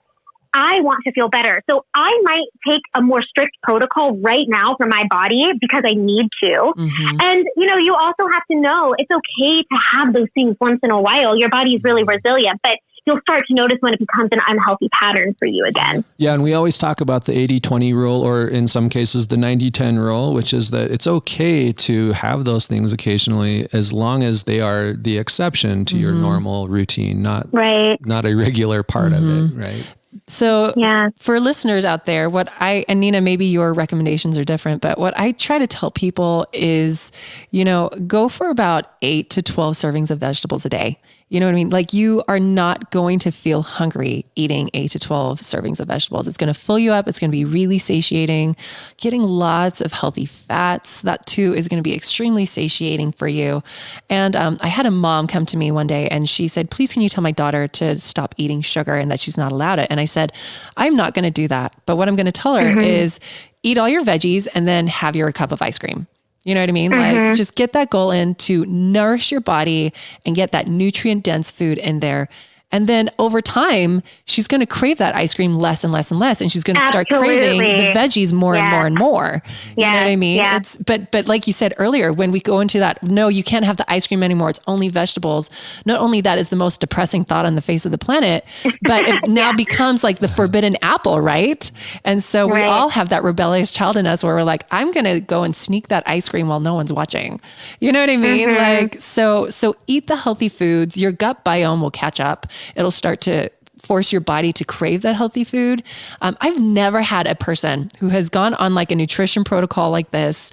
Speaker 3: I want to feel better. So I might take a more strict protocol right now for my body because I need to. And, you also have to know it's okay to have those things once in a while. Your body is really resilient, but you'll start to notice when it becomes an unhealthy pattern for you again. Yeah.
Speaker 2: And we always talk about the 80-20 rule, or in some cases, the 90-10 rule, which is that it's okay to have those things occasionally, as long as they are the exception to your normal routine, not a regular part of it. Right.
Speaker 1: So for listeners out there, and Nina, maybe your recommendations are different, but what I try to tell people is, go for about 8 to 12 servings of vegetables a day. You know what I mean? Like you are not going to feel hungry eating 8 to 12 servings of vegetables. It's going to fill you up. It's going to be really satiating, getting lots of healthy fats. That too is going to be extremely satiating for you. And I had a mom come to me one day and she said, please, can you tell my daughter to stop eating sugar and that she's not allowed it? And I said, I'm not going to do that. But what I'm going to tell her is eat all your veggies and then have your cup of ice cream. You know what I mean? Like just get that goal in to nourish your body and get that nutrient dense food in there. And then over time, she's going to crave that ice cream less and less and less. And she's going to start craving the veggies more and more and more. You know what I mean? Yeah. But like you said earlier, when we go into that, no, you can't have the ice cream anymore. It's only vegetables. Not only that is the most depressing thought on the face of the planet, but it now becomes like the forbidden apple, right? And so we all have that rebellious child in us where we're like, I'm going to go and sneak that ice cream while no one's watching. You know what I mean? Like, so eat the healthy foods. Your gut biome will catch up. It'll start to force your body to crave that healthy food. I've never had a person who has gone on like a nutrition protocol like this,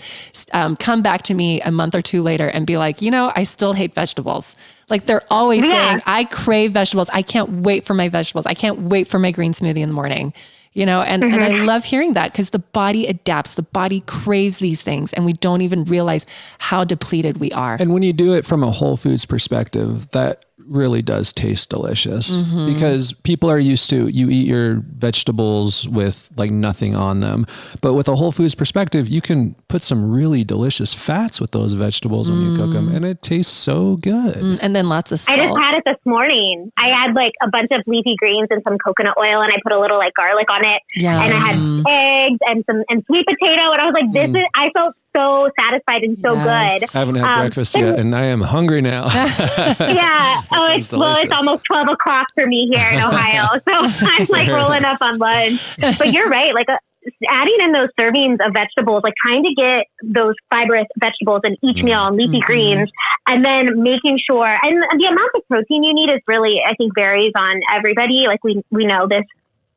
Speaker 1: come back to me a month or two later and be like, I still hate vegetables. Like they're always saying, I crave vegetables. I can't wait for my vegetables. I can't wait for my green smoothie in the morning. And I love hearing that because the body adapts, the body craves these things and we don't even realize how depleted we are.
Speaker 2: And when you do it from a whole foods perspective, that really does taste delicious because people are used to, you eat your vegetables with like nothing on them. But with a whole foods perspective, you can put some really delicious fats with those vegetables when you cook them and it tastes so good.
Speaker 1: And then lots of salt.
Speaker 3: I just had it this morning. I had like a bunch of leafy greens and some coconut oil and I put a little like garlic on it. Yeah. And I had eggs and sweet potato. And I was like, I felt so satisfied and so good. I
Speaker 2: haven't had breakfast yet and I am hungry now.
Speaker 3: It's almost 12 o'clock for me here in Ohio. So I'm like rolling up on lunch. But you're right. Like adding in those servings of vegetables, like trying to get those fibrous vegetables in each meal and leafy greens, and then making sure, and the amount of protein you need is really, I think, varies on everybody. Like we know this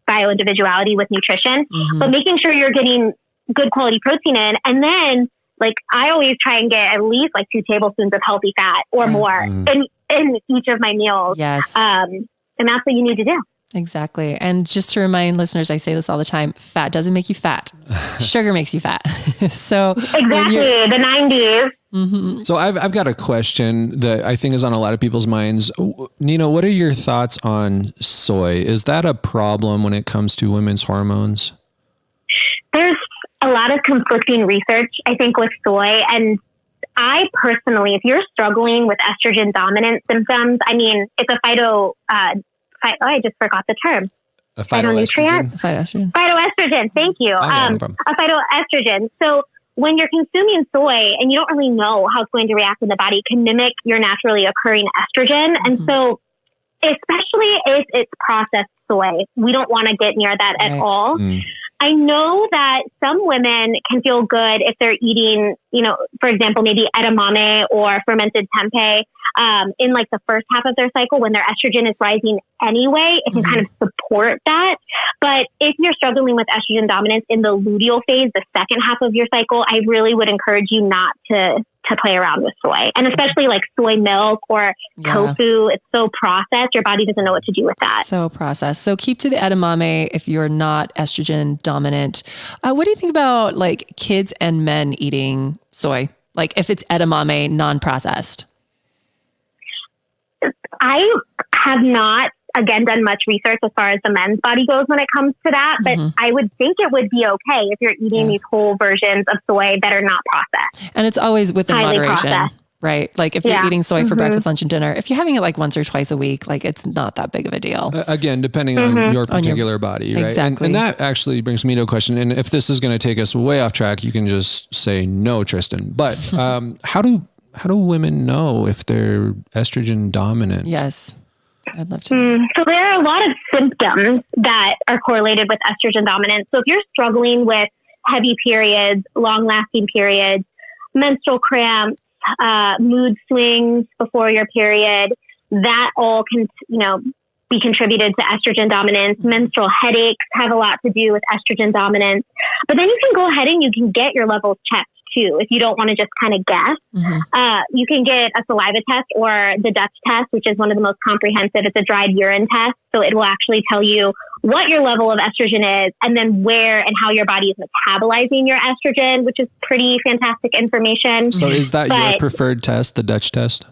Speaker 3: bio-individuality with nutrition, but making sure you're getting good quality protein in. And then like I always try and get at least like 2 tablespoons of healthy fat or more in each of my meals.
Speaker 1: Yes.
Speaker 3: And that's what you need to do.
Speaker 1: Exactly. And just to remind listeners, I say this all the time, fat doesn't make you fat. Sugar makes you fat. So
Speaker 3: exactly, the 90s.
Speaker 2: So I've got a question that I think is on a lot of people's minds. Nina, what are your thoughts on soy? Is that a problem when it comes to women's hormones?
Speaker 3: There's a lot of conflicting research, I think, with soy. And I personally, if you're struggling with estrogen dominant symptoms, I mean, it's a I just forgot the term.
Speaker 2: A phytoestrogen?
Speaker 3: Phytoestrogen. Thank you.
Speaker 2: No
Speaker 3: a phytoestrogen. So when you're consuming soy and you don't really know how it's going to react in the body, it can mimic your naturally occurring estrogen. And so especially if it's processed soy, we don't want to get near that at all. I know that some women can feel good if they're eating, you know, for example, maybe edamame or fermented tempeh in like the first half of their cycle when their estrogen is rising anyway. It can kind of support that. But if you're struggling with estrogen dominance in the luteal phase, the second half of your cycle, I really would encourage you not to play around with soy, and especially like soy milk or tofu. It's so processed. Your body doesn't know what to do with that.
Speaker 1: So processed. So keep to the edamame if you're not estrogen dominant. What do you think about like kids and men eating soy? Like if it's edamame, non-processed?
Speaker 3: I have not, again, done much research as far as the men's body goes when it comes to that, but I would think it would be okay if you're eating these whole versions of soy that are not processed.
Speaker 1: And it's always within
Speaker 3: highly
Speaker 1: moderation,
Speaker 3: processed.
Speaker 1: Right? Like if you're eating soy for breakfast, lunch, and dinner, if you're having it like once or twice a week, like it's not that big of a deal.
Speaker 2: Again, depending on your particular body, right?
Speaker 1: Exactly.
Speaker 2: And that actually brings me to a question. And if this is going to take us way off track, you can just say no, Tristan. But how do women know if they're estrogen dominant?
Speaker 1: Yes. I'd love to.
Speaker 3: So there are a lot of symptoms that are correlated with estrogen dominance. So if you're struggling with heavy periods, long-lasting periods, menstrual cramps, mood swings before your period, that all can, be contributed to estrogen dominance. Menstrual headaches have a lot to do with estrogen dominance. But then you can go ahead and you can get your levels checked too. If you don't want to just kind of guess, you can get a saliva test or the Dutch test, which is one of the most comprehensive. It's a dried urine test. So it will actually tell you what your level of estrogen is and then where and how your body is metabolizing your estrogen, which is pretty fantastic information.
Speaker 2: So is that your preferred test, the Dutch test?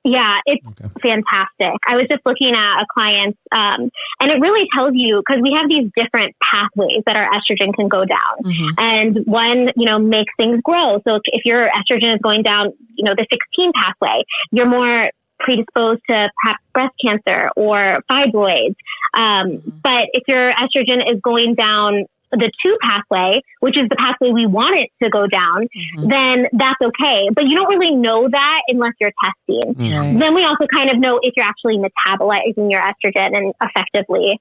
Speaker 3: Yeah, it's fantastic. I was just looking at a client, and it really tells you, because we have these different pathways that our estrogen can go down. And one, makes things grow. So if your estrogen is going down, the 16 pathway, you're more predisposed to perhaps breast cancer or fibroids. But if your estrogen is going down the 2 pathway, which is the pathway we want it to go down, then that's okay. But you don't really know that unless you're testing. Then we also kind of know if you're actually metabolizing your estrogen and effectively,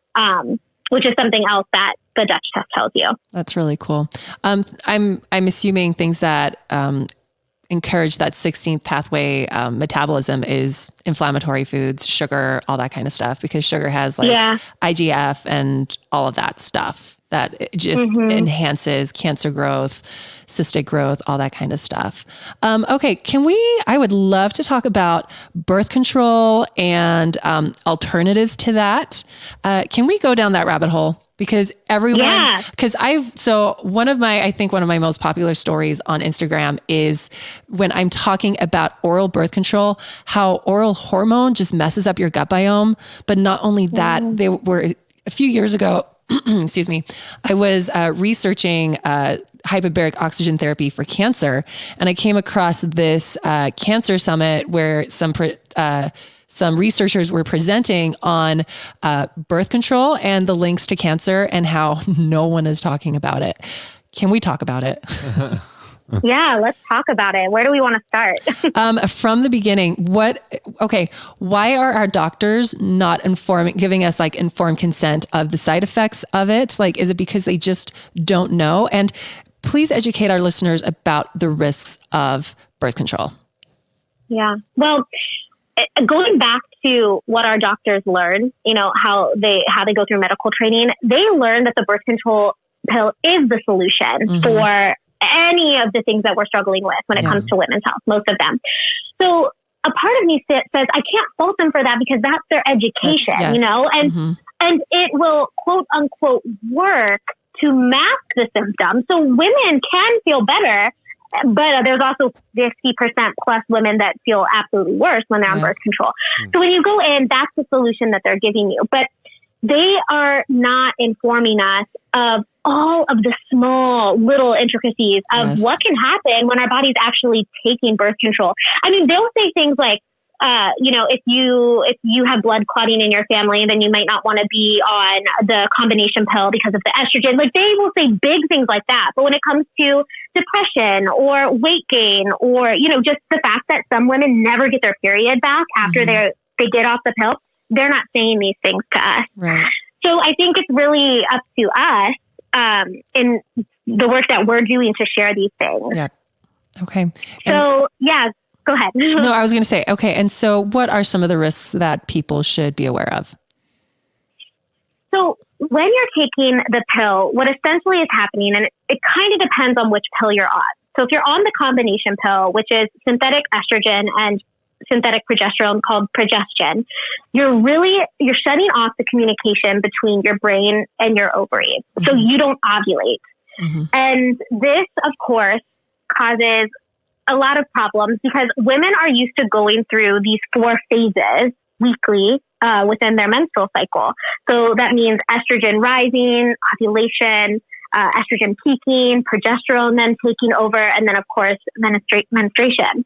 Speaker 3: which is something else that the Dutch test tells you.
Speaker 1: That's really cool. I'm assuming things that encourage that 16th pathway metabolism is inflammatory foods, sugar, all that kind of stuff, because sugar has IGF and all of that stuff that it just enhances cancer growth, cystic growth, all that kind of stuff. Okay. I would love to talk about birth control and alternatives to that. Can we go down that rabbit hole? Because one of my most popular stories on Instagram is when I'm talking about oral birth control, how oral hormone just messes up your gut biome. But not only that, they were a few years ago, excuse me, I was researching hyperbaric oxygen therapy for cancer. And I came across this cancer summit where some researchers were presenting on birth control and the links to cancer and how no one is talking about it. Can we talk about it?
Speaker 3: Yeah, let's talk about it. Where do we want to start?
Speaker 1: From the beginning, why are our doctors not giving us like informed consent of the side effects of it? Like, is it because they just don't know? And please educate our listeners about the risks of birth control.
Speaker 3: Yeah. Well, going back to what our doctors learn, how they go through medical training, they learn that the birth control pill is the solution for any of the things that we're struggling with when it comes to women's health, most of them. So a part of me says, I can't fault them for that because that's their education, and it will quote unquote work to mask the symptoms. So women can feel better, but there's also 50% plus women that feel absolutely worse when they're on birth control. So when you go in, that's the solution that they're giving you. But they are not informing us of all of the small little intricacies of what can happen when our body's actually taking birth control. I mean, they'll say things like, if you have blood clotting in your family, then you might not want to be on the combination pill because of the estrogen. Like, they will say big things like that. But when it comes to depression or weight gain or, just the fact that some women never get their period back after they get off the pill, they're not saying these things to us.
Speaker 1: Right.
Speaker 3: So I think it's really up to us in the work that we're doing to share these things.
Speaker 1: Yeah. Okay.
Speaker 3: So, go ahead.
Speaker 1: No, I was going to say, okay. And so what are some of the risks that people should be aware of?
Speaker 3: So when you're taking the pill, what essentially is happening, and it kind of depends on which pill you're on. So if you're on the combination pill, which is synthetic estrogen and synthetic progesterone called progestin, you're shutting off the communication between your brain and your ovaries. So you don't ovulate. And this, of course, causes a lot of problems because women are used to going through these 4 phases weekly within their menstrual cycle. So that means estrogen rising, ovulation, estrogen peaking, progesterone then taking over, and then, of course, menstruation.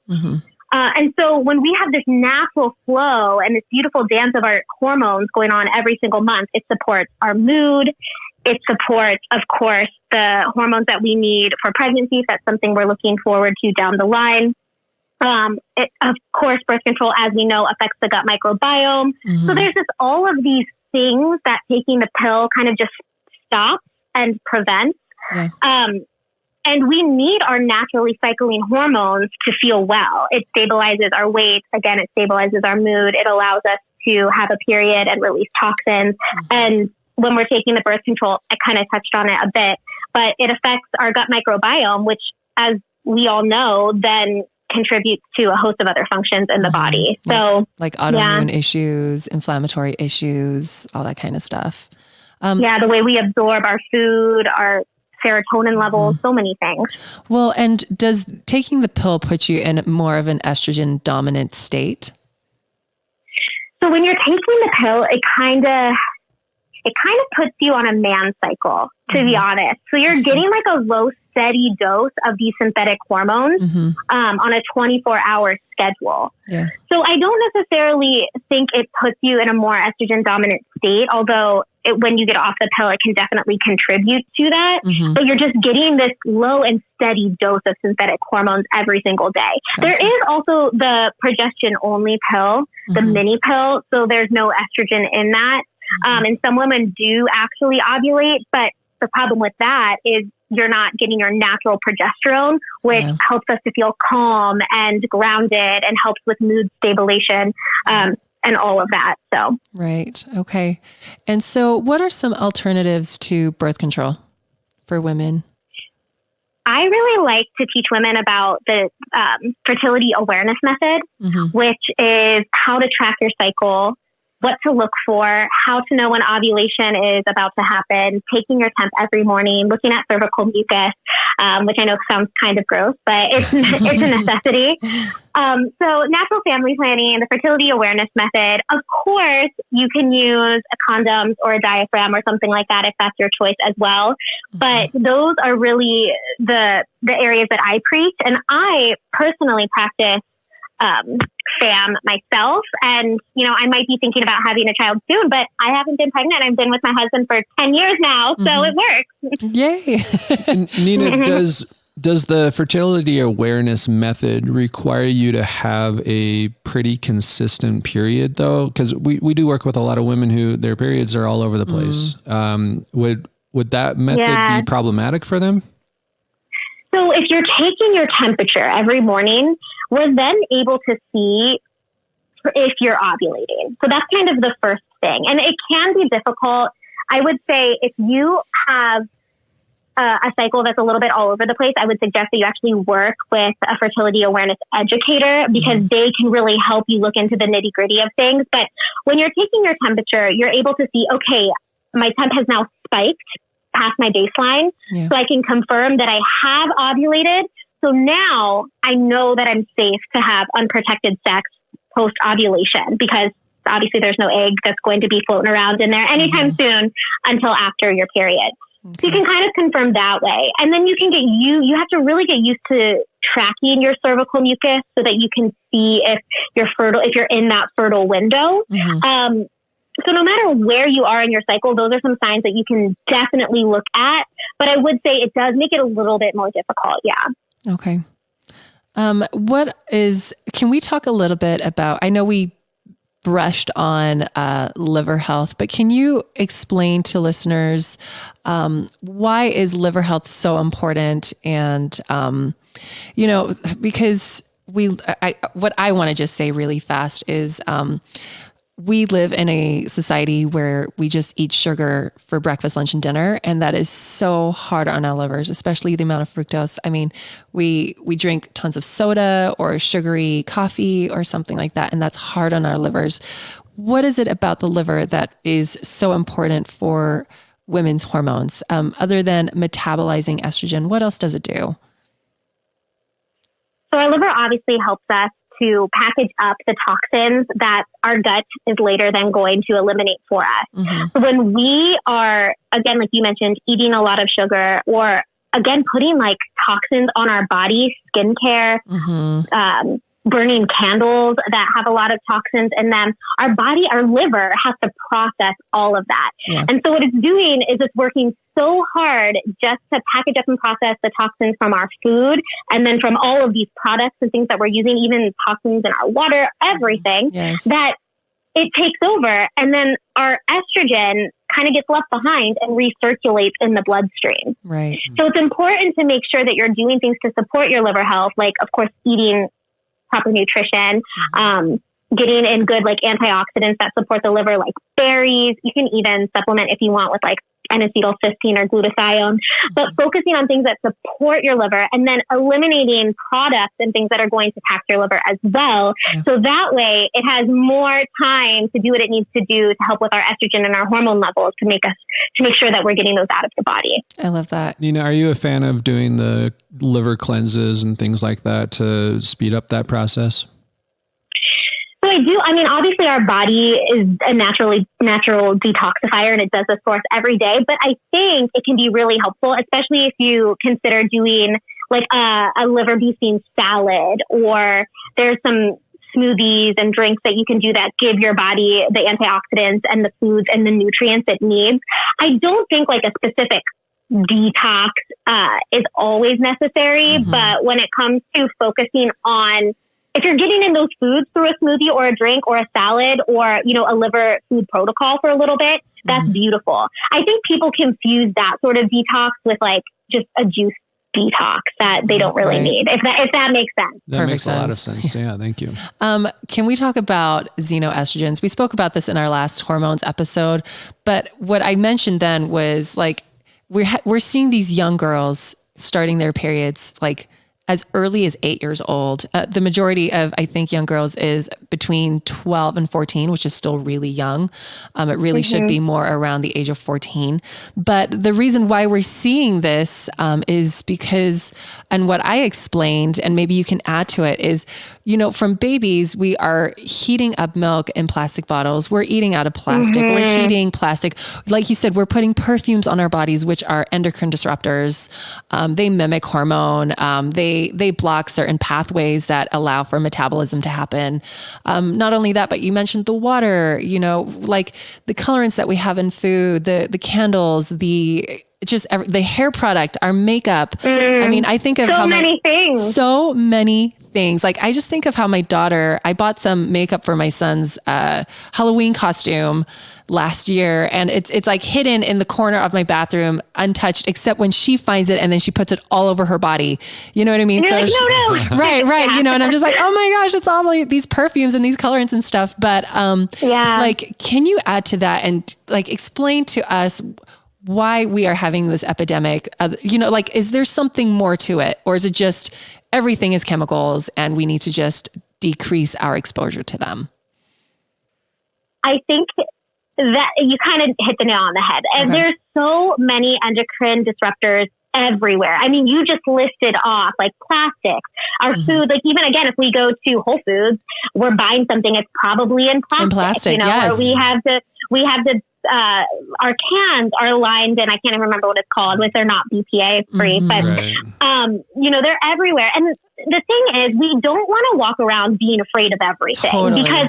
Speaker 3: And so when we have this natural flow and this beautiful dance of our hormones going on every single month, it supports our mood. It supports, of course, the hormones that we need for pregnancy, if that's something we're looking forward to down the line. Of course, birth control, as we know, affects the gut microbiome. So there's just all of these things that taking the pill kind of just stops and prevents. And we need our naturally cycling hormones to feel well. It stabilizes our weight. Again, it stabilizes our mood. It allows us to have a period and release toxins. And when we're taking the birth control, I kind of touched on it a bit, but it affects our gut microbiome, which, as we all know, then contributes to a host of other functions in the body. So
Speaker 1: like autoimmune issues, inflammatory issues, all that kind of stuff.
Speaker 3: The way we absorb our food, our serotonin levels, so many things.
Speaker 1: Well, and does taking the pill put you in more of an estrogen dominant state?
Speaker 3: So when you're taking the pill, it kind of puts you on a man cycle, to be honest. So you're getting like a low, steady dose of these synthetic hormones on a 24-hour schedule. So I don't necessarily think it puts you in a more estrogen dominant state, although when you get off the pill, it can definitely contribute to that. But you're just getting this low and steady dose of synthetic hormones every single day. There is also the progestin only pill, the mini pill. So there's no estrogen in that. And some women do actually ovulate, but the problem with that is you're not getting your natural progesterone, which helps us to feel calm and grounded and helps with mood stabilization and all of that. So,
Speaker 1: right. Okay. And so what are some alternatives to birth control for women?
Speaker 3: I really like to teach women about the fertility awareness method, which is how to track your cycle, what to look for, how to know when ovulation is about to happen, taking your temp every morning, looking at cervical mucus, which I know sounds kind of gross, but it's a necessity. So natural family planning, the fertility awareness method. Of course, you can use a condoms or a diaphragm or something like that if that's your choice as well. But those are really the areas that I preach. And I personally practice FAM myself. And, I might be thinking about having a child soon, but I haven't been pregnant. I've been with my husband for 10 years now. So it works.
Speaker 1: Yay.
Speaker 2: Nina, does Does the fertility awareness method require you to have a pretty consistent period though? Because we do work with a lot of women who their periods are all over the place. Would that method be problematic for them?
Speaker 3: So if you're taking your temperature every morning, we're then able to see if you're ovulating. So that's kind of the first thing. And it can be difficult. I would say if you have a cycle that's a little bit all over the place, I would suggest that you actually work with a fertility awareness educator, because they can really help you look into the nitty gritty of things. But when you're taking your temperature, you're able to see, okay, my temp has now spiked past my baseline. So I can confirm that I have ovulated. So now I know that I'm safe to have unprotected sex post ovulation, because obviously there's no egg that's going to be floating around in there anytime soon until after your period. So you can kind of confirm that way. And then you can you have to really get used to tracking your cervical mucus so that you can see if you're fertile, if you're in that fertile window. So no matter where you are in your cycle, those are some signs that you can definitely look at. But I would say it does make it a little bit more difficult. Yeah.
Speaker 1: Okay. Can we talk a little bit about, I know we brushed on liver health, but can you explain to listeners why is liver health so important? And, because what I want to just say really fast is we live in a society where we just eat sugar for breakfast, lunch, and dinner. And that is so hard on our livers, especially the amount of fructose. I mean, we drink tons of soda or sugary coffee or something like that. And that's hard on our livers. What is it about the liver that is so important for women's hormones? Other than metabolizing estrogen, what else does it do?
Speaker 3: So our liver obviously helps us to package up the toxins that our gut is later then going to eliminate for us. So when we are, again, like you mentioned, eating a lot of sugar, or again, putting like toxins on our body, skincare, burning candles that have a lot of toxins in them, our body, our liver has to process all of that. And so what it's doing is it's working so hard just to package up and process the toxins from our food, and then from all of these products and things that we're using, even toxins in our water, everything, that it takes over. And then our estrogen kind of gets left behind and recirculates in the bloodstream. So it's important to make sure that you're doing things to support your liver health, like, of course, eating proper nutrition, getting in good like antioxidants that support the liver, like berries. You can even supplement if you want with like N-acetylcysteine or glutathione, but focusing on things that support your liver, and then eliminating products and things that are going to tax your liver as well. So that way it has more time to do what it needs to do to help with our estrogen and our hormone levels to make sure that we're getting those out of the body.
Speaker 1: I love that.
Speaker 2: Nina, are you a fan of doing the liver cleanses and things like that to speed up that process?
Speaker 3: So I do. I mean, obviously our body is a natural detoxifier, and it does this for us every day. But I think it can be really helpful, especially if you consider doing like a liver boosting salad, or there's some smoothies and drinks that you can do that give your body the antioxidants and the foods and the nutrients it needs. I don't think like a specific detox is always necessary, but when it comes to focusing on, if you're getting in those foods through a smoothie or a drink or a salad or, a liver food protocol for a little bit, that's beautiful. I think people confuse that sort of detox with like just a juice detox that they don't really need, if that makes sense.
Speaker 2: That makes a lot of sense. Yeah, thank you.
Speaker 1: Can we talk about xenoestrogens? We spoke about this in our last hormones episode, but what I mentioned then was like, we're seeing these young girls starting their periods like as early as 8 years old. The majority of, I think, young girls is between 12 and 14, which is still really young. It really should be more around the age of 14. But the reason why we're seeing this is because, and what I explained, and maybe you can add to it, is, from babies, we are heating up milk in plastic bottles. We're eating out of plastic. We're heating plastic. Like you said, we're putting perfumes on our bodies, which are endocrine disruptors. They mimic hormone. They they block certain pathways that allow for metabolism to happen. Not only that, but you mentioned the water, like the colorants that we have in food, the candles, the hair product, our makeup. I mean, I think of
Speaker 3: so many
Speaker 1: things. Like I just think of how my daughter, I bought some makeup for my son's Halloween costume last year, and it's like hidden in the corner of my bathroom, untouched, except when she finds it and then she puts it all over her body. You know what I mean?
Speaker 3: And
Speaker 1: So
Speaker 3: you're like, no.
Speaker 1: right. And I'm just like, oh my gosh, it's all like these perfumes and these colorants and stuff. But like, can you add to that and like explain to us why we are having this epidemic? Like, is there something more to it, or is it just everything is chemicals and we need to just decrease our exposure to them?
Speaker 3: I think that you kind of hit the nail on the head. And there's so many endocrine disruptors everywhere. I mean, you just listed off like plastics, our food, like even again, if we go to Whole Foods, we're buying something that's probably in plastic,
Speaker 1: yes.
Speaker 3: Or we have the our cans are lined in, I can't even remember what it's called, which they're not BPA free, but, they're everywhere. And the thing is, we don't want to walk around being afraid of everything because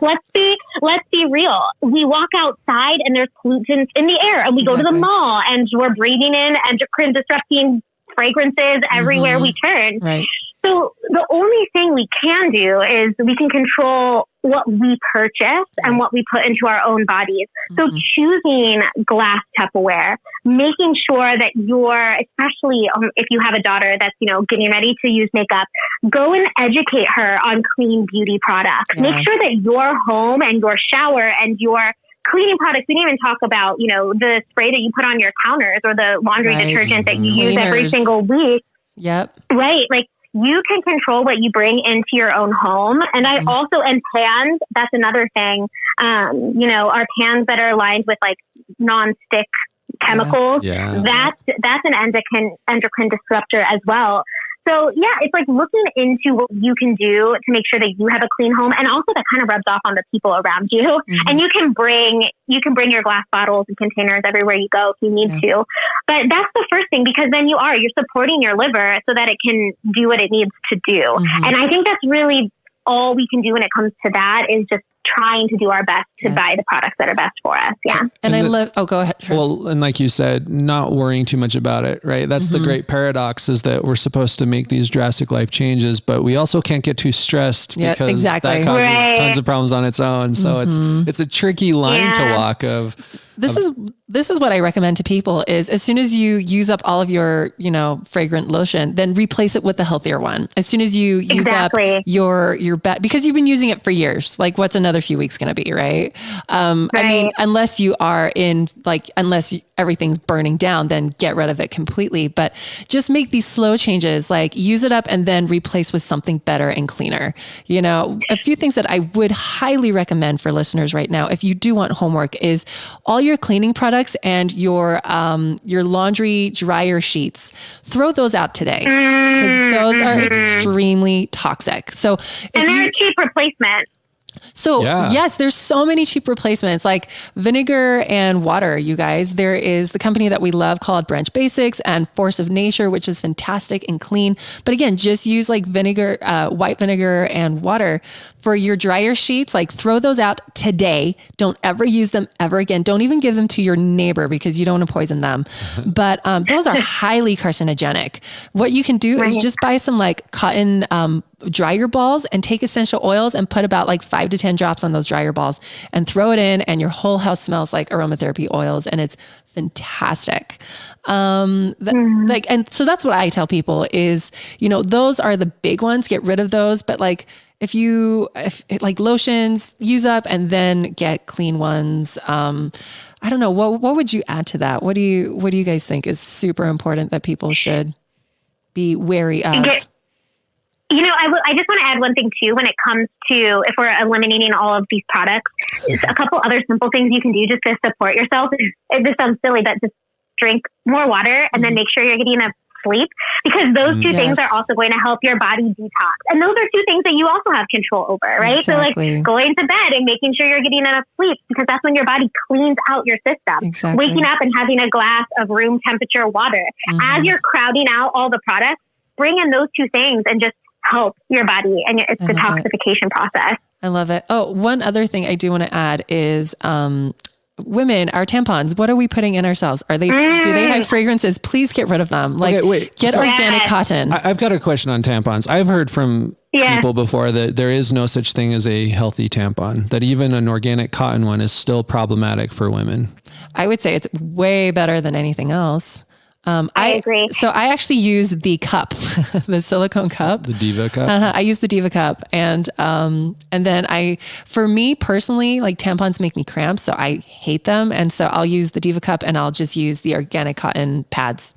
Speaker 3: let's be real. We walk outside and there's pollutants in the air, and we go to the mall and we're breathing in endocrine disrupting fragrances everywhere we turn.
Speaker 1: Right.
Speaker 3: So the only thing we can do is we can control what we purchase and what we put into our own bodies. So choosing glass Tupperware, making sure that especially if you have a daughter that's, getting ready to use makeup, go and educate her on clean beauty products. Make sure that your home and your shower and your cleaning products, we didn't even talk about, the spray that you put on your counters or the laundry detergent that you use every single week.
Speaker 1: Yep.
Speaker 3: Right. Like, you can control what you bring into your own home. And and pans, that's another thing. Our pans that are lined with like non-stick chemicals, that's an endocrine disruptor as well. So it's like looking into what you can do to make sure that you have a clean home, and also that kind of rubs off on the people around you. And you can bring your glass bottles and containers everywhere you go if you need to. But that's the first thing, because then you're supporting your liver so that it can do what it needs to do. And I think that's really all we can do when it comes to that, is just trying to do our best to buy the products that are best for us. Yeah.
Speaker 1: And I love, go ahead, Tris.
Speaker 2: Well, and like you said, not worrying too much about it, right? That's the great paradox, is that we're supposed to make these drastic life changes, but we also can't get too stressed because that causes tons of problems on its own. So it's a tricky line to walk of.
Speaker 1: This is what I recommend to people is, as soon as you use up all of your, fragrant lotion, then replace it with a healthier one. As soon as you use up your because you've been using it for years, like what's another few weeks going to be, right? I mean, unless you are everything's burning down, then get rid of it completely. But just make these slow changes, like use it up and then replace with something better and cleaner. A few things that I would highly recommend for listeners right now, if you do want homework, is all your cleaning products and your laundry dryer sheets. Throw those out today, because those are extremely toxic. So
Speaker 3: they're a cheap replacement.
Speaker 1: So yes, there's so many cheap replacements, like vinegar and water, you guys. There is the company that we love called Branch Basics and Force of Nature, which is fantastic and clean. But again, just use like vinegar, white vinegar and water for your dryer sheets. Like throw those out today. Don't ever use them ever again. Don't even give them to your neighbor, because you don't want to poison them. But those are highly carcinogenic. What you can do is just buy some like cotton dryer balls and take essential oils and put about like 5 to 10 drops on those dryer balls and throw it in, and your whole house smells like aromatherapy oils, and it's fantastic. And so that's what I tell people is, those are the big ones. Get rid of those. But like, if like lotions, use up and then get clean ones. I don't know. What would you add to that? What do you guys think is super important that people should be wary of?
Speaker 3: I just want to add one thing too, when it comes to, if we're eliminating all of these products, a couple other simple things you can do just to support yourself. This sounds silly, but just drink more water and then make sure you're getting enough sleep, because those two things are also going to help your body detox. And those are two things that you also have control over, right?
Speaker 1: Exactly.
Speaker 3: So like going to bed and making sure you're getting enough sleep, because that's when your body cleans out your system. Waking up and having a glass of room temperature water. As you're crowding out all the products, bring in those two things and just help your body and its detoxification process.
Speaker 1: I love it. Oh, one other thing I do want to add is, women, our tampons, what are we putting in ourselves? Do they have fragrances? Please get rid of them. Get organic cotton.
Speaker 2: I've got a question on tampons. I've heard from people before that there is no such thing as a healthy tampon, that even an organic cotton one is still problematic for women.
Speaker 1: I would say it's way better than anything else.
Speaker 3: I agree.
Speaker 1: So I actually use the cup, the silicone cup,
Speaker 2: the Diva Cup.
Speaker 1: I use the Diva Cup, and then for me personally, like tampons make me cramp, so I hate them, and so I'll use the Diva Cup, and I'll just use the organic cotton pads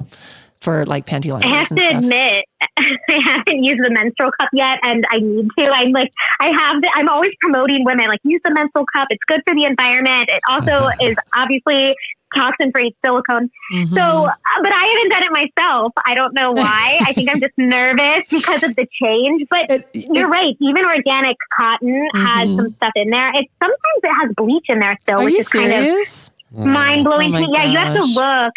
Speaker 1: for like panty liners.
Speaker 3: I have to admit, I haven't used the menstrual cup yet, and I need to. I'm always promoting women, like, use the menstrual cup. It's good for the environment. It also is obviously toxin-free silicone. So, but I haven't done it myself. I don't know why. I think I'm just nervous because of the change. But you're right. Even organic cotton has some stuff in there. Sometimes it has bleach in there still, which is
Speaker 1: serious?
Speaker 3: Kind of mind-blowing.
Speaker 1: Oh
Speaker 3: yeah, you have to look.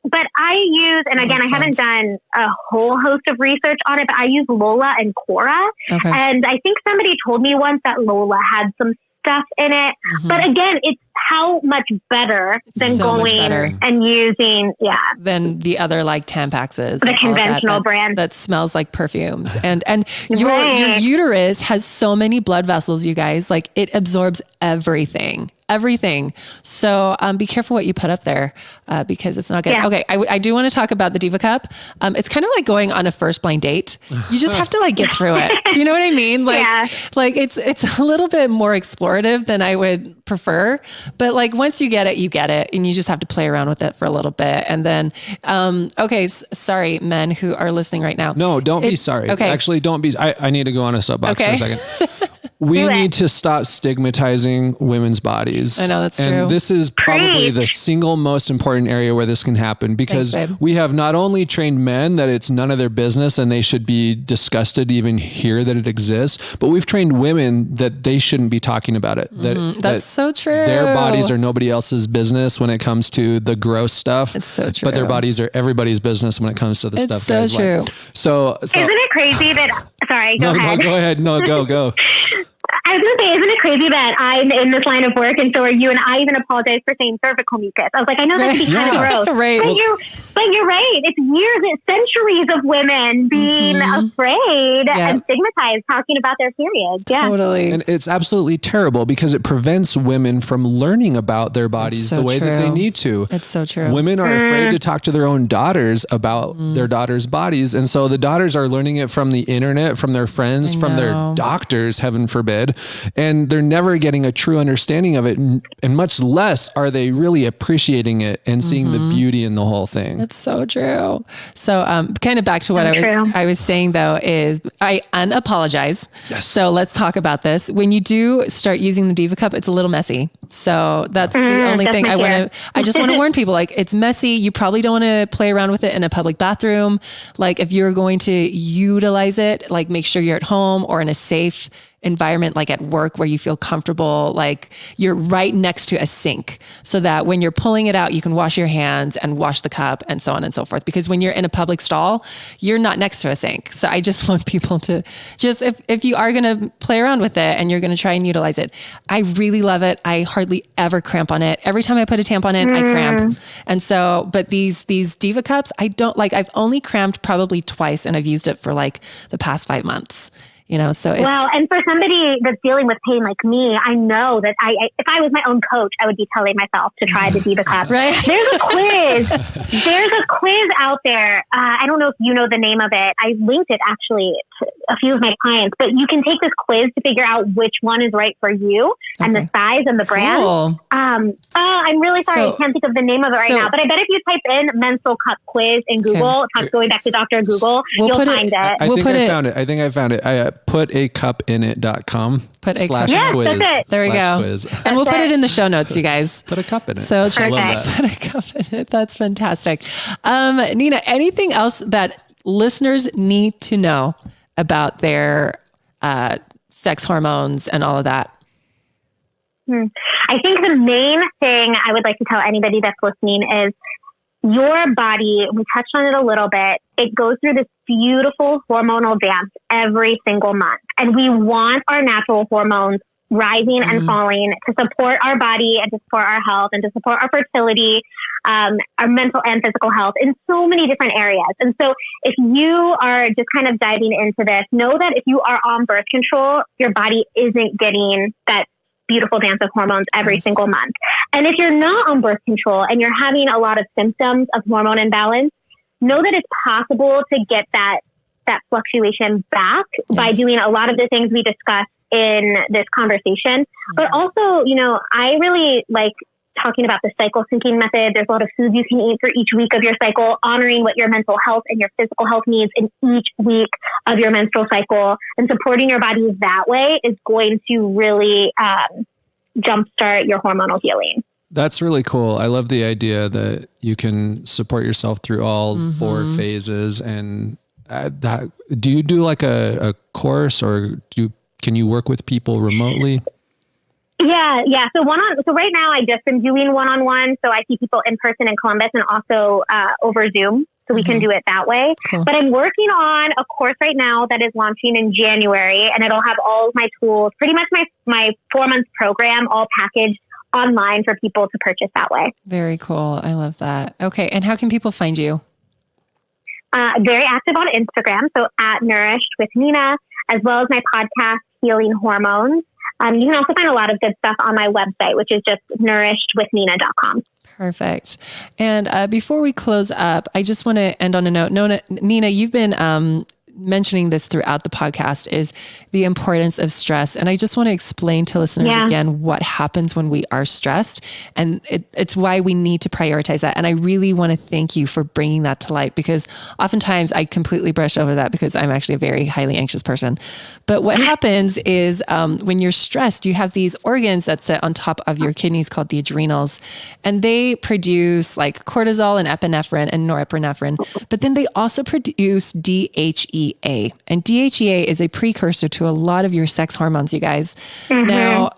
Speaker 3: But I use, and again, I haven't done a whole host of research on it, but I use Lola and Cora. Okay. And I think somebody told me once that Lola had some stuff in it. But again, it's how much better than and using,
Speaker 1: than the other like Tampaxes,
Speaker 3: the conventional brand
Speaker 1: that smells like perfumes. And your uterus has so many blood vessels, you guys, like it absorbs everything. So be careful what you put up there because it's not good. Yeah. Okay. I do want to talk about the Diva Cup. It's kind of like going on a first blind date. You just have to like get through it. Do you know what I mean? Like it's a little bit more explorative than I would prefer, but like once you get it and you just have to play around with it for a little bit. And then, sorry, men who are listening right now.
Speaker 2: No, don't be sorry. Okay. Actually, don't be. I need to go on a soapbox for a second. We need to stop stigmatizing women's bodies.
Speaker 1: I know that's true.
Speaker 2: And this is probably the single most important area where this can happen because we have not only trained men that it's none of their business and they should be disgusted to even hear that it exists, but we've trained women that they shouldn't be talking about it.
Speaker 1: That's so true.
Speaker 2: Their bodies are nobody else's business when it comes to the gross stuff.
Speaker 1: It's so true.
Speaker 2: But their bodies are everybody's business when it comes to the stuff.
Speaker 1: So true.
Speaker 2: So
Speaker 3: isn't it crazy that? Sorry, go ahead.
Speaker 2: No, go ahead. No, go.
Speaker 3: I was going to say, isn't it crazy that I'm in this line of work and so are you, and I even apologize for saying cervical mucus. I was like, I know that can be kind of gross.
Speaker 1: Right.
Speaker 3: But you're right. It's years, centuries of women being afraid and stigmatized talking about their periods. Yeah.
Speaker 1: Totally.
Speaker 2: And it's absolutely terrible because it prevents women from learning about their bodies the way that they need to.
Speaker 1: It's so true.
Speaker 2: Women are afraid to talk to their own daughters about their daughters' bodies. And so the daughters are learning it from the internet, from their friends, from their doctors, heaven forbid. And they're never getting a true understanding of it. And much less are they really appreciating it and seeing the beauty in the whole thing.
Speaker 1: That's so true. So kind of back to what I was saying though, is I unapologize.
Speaker 2: Yes.
Speaker 1: So let's talk about this. When you do start using the Diva Cup, it's a little messy. So that's the only thing I just want to warn people, like it's messy. You probably don't want to play around with it in a public bathroom. Like if you're going to utilize it, like make sure you're at home or in a safe environment, like at work where you feel comfortable, like you're right next to a sink so that when you're pulling it out, you can wash your hands and wash the cup and so on and so forth. Because when you're in a public stall, you're not next to a sink. So I just want people to just, if you are going to play around with it and you're going to try and utilize it, I really love it. I hardly ever cramp on it. Every time I put a tampon in, I cramp. And so, but these Diva Cups, I don't like, I've only cramped probably twice and I've used it for like the past 5 months. So it's...
Speaker 3: Well, and for somebody that's dealing with pain like me, I know that if I was my own coach, I would be telling myself to try the Diva Cup.
Speaker 1: Right?
Speaker 3: There's a quiz. There's a quiz out there. I don't know if you know the name of it. I linked it actually to a few of my clients, but you can take this quiz to figure out which one is right for you and the size and the brand.
Speaker 1: Cool.
Speaker 3: I'm really sorry. I can't think of the name of it right now, but I bet if you type in menstrual cup quiz in Google, going back to Dr. Google, you'll find it.
Speaker 2: I think I found it. I putacup.it.com /quiz.
Speaker 3: That's it.
Speaker 1: There we go.
Speaker 2: Quiz.
Speaker 1: And we'll put it in the show notes, you guys.
Speaker 2: Put a cup in it.
Speaker 1: So check put a cup in it. That's fantastic. Nina, anything else that listeners need to know about their sex hormones and all of that?
Speaker 3: I think the main thing I would like to tell anybody that's listening is your body, we touched on it a little bit, it goes through this beautiful hormonal dance every single month. And we want our natural hormones rising and falling to support our body and to support our health and to support our fertility, our mental and physical health in so many different areas. And so if you are just kind of diving into this, know that if you are on birth control, your body isn't getting that beautiful dance of hormones every single month. And if you're not on birth control and you're having a lot of symptoms of hormone imbalance, know that it's possible to get that fluctuation back by doing a lot of the things we discussed in this conversation. But also, you know, I really like talking about the cycle syncing method. There's a lot of foods you can eat for each week of your cycle, honoring what your mental health and your physical health needs in each week of your menstrual cycle, and supporting your body that way is going to really jumpstart your hormonal healing.
Speaker 2: That's really cool. I love the idea that you can support yourself through all 4 phases. And that, do you do like a course, or can you work with people remotely?
Speaker 3: Yeah. So right now I just been doing one-on-one. So I see people in person in Columbus and also over Zoom. So we can do it that way. Cool. But I'm working on a course right now that is launching in January, and it'll have all of my tools, pretty much my 4-month program, all packaged online for people to purchase that way.
Speaker 1: Very cool. I love that. Okay. And how can people find you?
Speaker 3: Very active on Instagram. So at Nourished with Nina, as well as my podcast, Healing Hormones. You can also find a lot of good stuff on my website, which is just nourishedwithnina.com.
Speaker 1: Perfect. And before we close up, I just want to end on a note. Nina, you've been mentioning this throughout the podcast, is the importance of stress. And I just want to explain to listeners again what happens when we are stressed. And it's why we need to prioritize that. And I really want to thank you for bringing that to light, because oftentimes I completely brush over that because I'm actually a very highly anxious person. But what happens is when you're stressed, you have these organs that sit on top of your kidneys called the adrenals, and they produce like cortisol and epinephrine and norepinephrine, but then they also produce DHEA. And DHEA is a precursor to a lot of your sex hormones, you guys. Now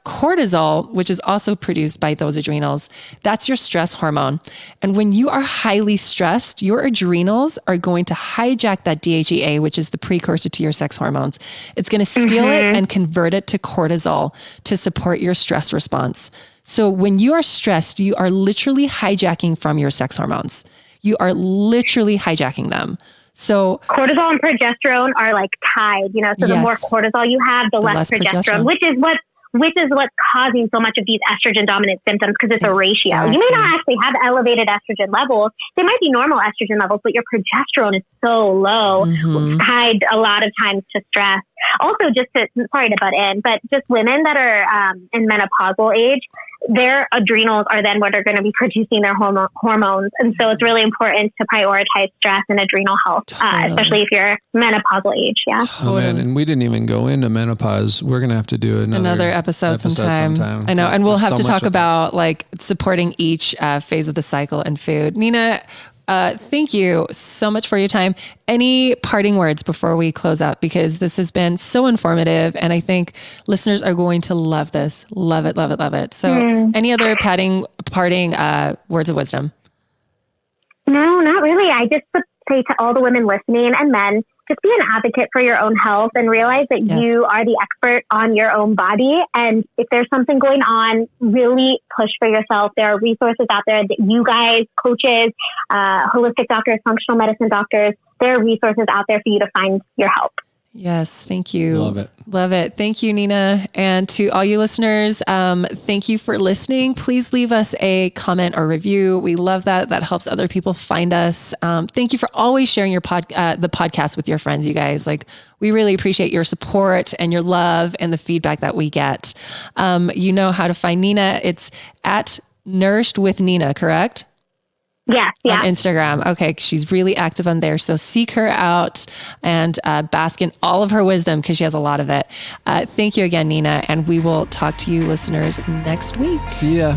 Speaker 1: cortisol, which is also produced by those adrenals, that's your stress hormone. And when you are highly stressed, your adrenals are going to hijack that DHEA, which is the precursor to your sex hormones. It's going to steal it and convert it to cortisol to support your stress response. So when you are stressed, you are literally hijacking from your sex hormones. You are literally hijacking them. So
Speaker 3: cortisol and progesterone are like tied, you know, so the more cortisol you have, the less progesterone, which is what's causing so much of these estrogen dominant symptoms, because it's a ratio. You may not actually have elevated estrogen levels. They might be normal estrogen levels, but your progesterone is so low, tied a lot of times to stress. Also, sorry to butt in, but just women that are in menopausal age, their adrenals are then what are going to be producing their hormones. And so it's really important to prioritize stress and adrenal health, especially if you're menopausal age. Yeah.
Speaker 2: Oh man. And we didn't even go into menopause. We're going to have to do another episode sometime.
Speaker 1: I know. And we'll have to talk about like supporting each phase of the cycle and food. Nina, thank you so much for your time. Any parting words before we close out? Because this has been so informative, and I think listeners are going to love this. Love it, love it, love it. So any other parting words of wisdom?
Speaker 3: No, not really. I just would say to all the women listening and men, just be an advocate for your own health and realize that you are the expert on your own body. And if there's something going on, really push for yourself. There are resources out there that you guys, coaches, holistic doctors, functional medicine doctors, there are resources out there for you to find your help.
Speaker 1: Yes. Thank you.
Speaker 2: Love it.
Speaker 1: Love it. Thank you, Nina. And to all you listeners, thank you for listening. Please leave us a comment or review. We love that. That helps other people find us. Thank you for always sharing your the podcast with your friends, you guys. Like, we really appreciate your support and your love and the feedback that we get. You know how to find Nina. It's at Nourished with Nina, correct?
Speaker 3: Yeah.
Speaker 1: On Instagram. Okay. She's really active on there. So seek her out and bask in all of her wisdom, because she has a lot of it. Thank you again, Nina. And we will talk to you listeners next week.
Speaker 2: See ya.